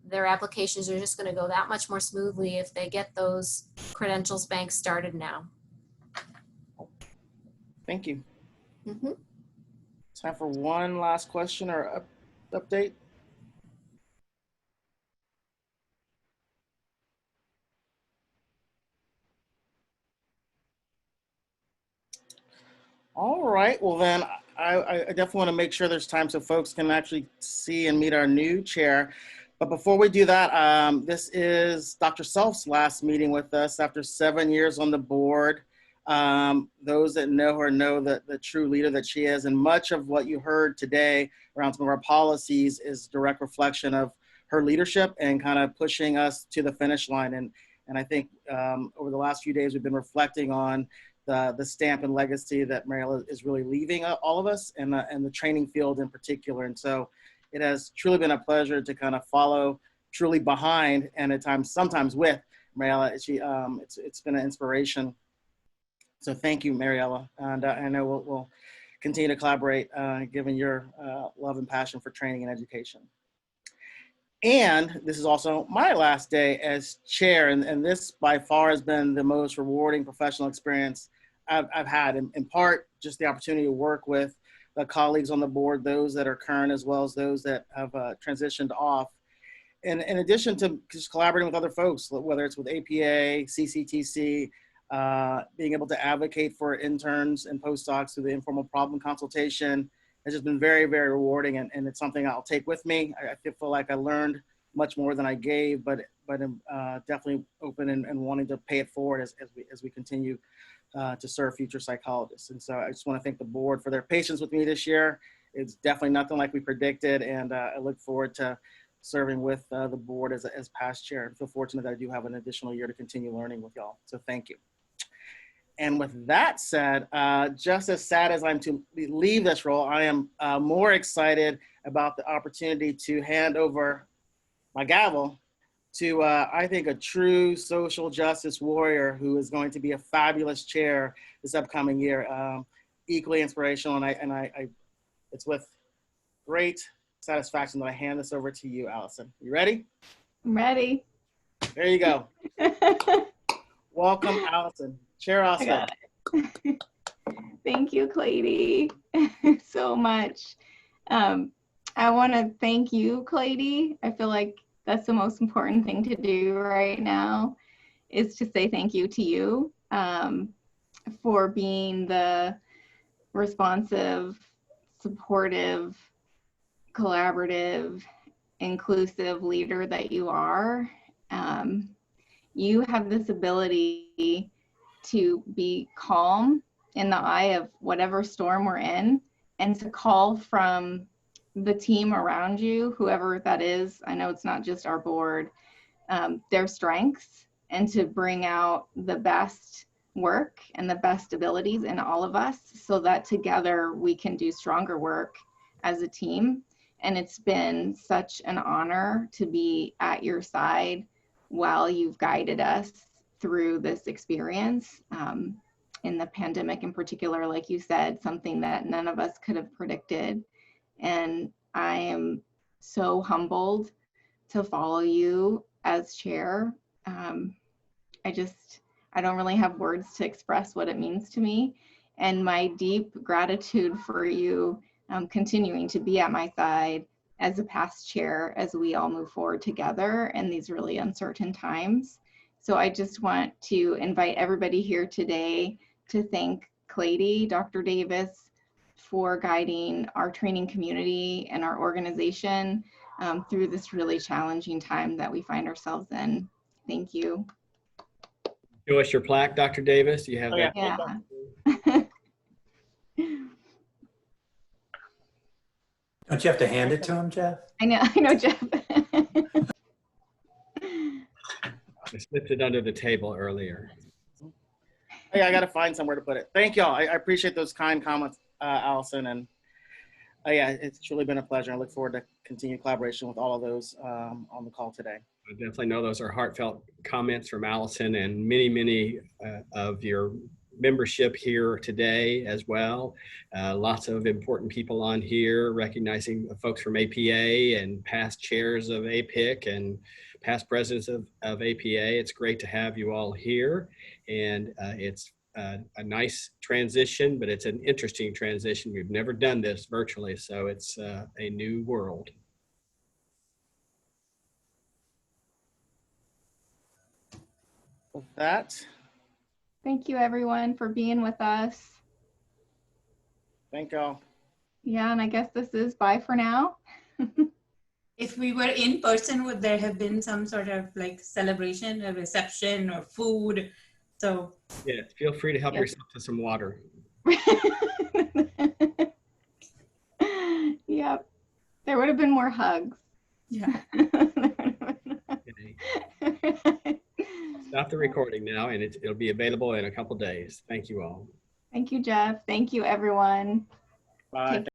their applications are just going to go that much more smoothly if they get those credentials banks started now. Thank you. Mm-hmm. Time for one last question or update. All right, well then, I definitely want to make sure there's time so folks can actually see and meet our new chair. But before we do that, this is Dr. Self's last meeting with us after 7 years on the board. Those that know her know the true leader that she is, and much of what you heard today around some of our policies is direct reflection of her leadership and kind of pushing us to the finish line. And I think over the last few days, we've been reflecting on the stamp and legacy that Mariela is really leaving all of us, and the training field in particular. And so it has truly been a pleasure to kind of follow truly behind, and at times, sometimes with Mariela. It's been an inspiration. So thank you, Mariela. And I know we'll continue to collaborate given your love and passion for training and education. And this is also my last day as chair, and this by far has been the most rewarding professional experience I've had, in part just the opportunity to work with the colleagues on the board, those that are current as well as those that have transitioned off. And in addition to just collaborating with other folks, whether it's with APA, CCTC, being able to advocate for interns and postdocs through the informal problem consultation has just been very, very rewarding. And it's something I'll take with me. I feel like I learned much more than I gave, but I'm definitely open and wanting to pay it forward as we continue to serve future psychologists. And so I just want to thank the board for their patience with me this year. It's definitely nothing like we predicted, and I look forward to serving with the board as past chair. I feel fortunate that I do have an additional year to continue learning with y'all. So thank you. And with that said, just as sad as I'm to leave this role, I am more excited about the opportunity to hand over my gavel to, I think, a true social justice warrior who is going to be a fabulous chair this upcoming year. Equally inspirational, and it's with great satisfaction that I hand this over to you, Allison. You ready? I'm ready. There you go. Welcome, Allison. Chair Oscar. Thank you, Clady, so much. I want to thank you, Clady. I feel like that's the most important thing to do right now, is to say thank you to you for being the responsive, supportive, collaborative, inclusive leader that you are. You have this ability to be calm in the eye of whatever storm we're in, and to call from the team around you, whoever that is. I know it's not just our board, their strengths, and to bring out the best work and the best abilities in all of us, so that together we can do stronger work as a team. And it's been such an honor to be at your side while you've guided us through this experience in the pandemic in particular, like you said, something that none of us could have predicted. And I am so humbled to follow you as chair. I don't really have words to express what it means to me, and my deep gratitude for you continuing to be at my side as a past chair as we all move forward together in these really uncertain times. So I just want to invite everybody here today to thank Clady, Dr. Davis, for guiding our training community and our organization through this really challenging time that we find ourselves in. Thank you. Show us your plaque, Dr. Davis. You have that? Yeah. Don't you have to hand it to him, Jeff? I know, Jeff. I slipped it under the table earlier. Yeah, I got to find somewhere to put it. Thank y'all. I appreciate those kind comments, Allison. And yeah, it's truly been a pleasure. I look forward to continued collaboration with all of those on the call today. I definitely know those are heartfelt comments from Allison and many of your membership here today as well. Lots of important people on here, recognizing folks from APA and past chairs of APPIC and past presidents of APA. It's great to have you all here, and it's a nice transition, but it's an interesting transition. We've never done this virtually, so it's a new world. With that, Thank you, everyone, for being with us. thank y'all. Yeah, and I guess this is bye for now. If we were in person, would there have been some sort of like celebration, a reception, or food? So Yes, feel free to help yourself to some water. Yep, there would have been more hugs. yeah. Okay. Stop the recording now, and it'll be available in a couple days. Thank you all. Thank you, Jeff. Thank you, everyone. Bye. Take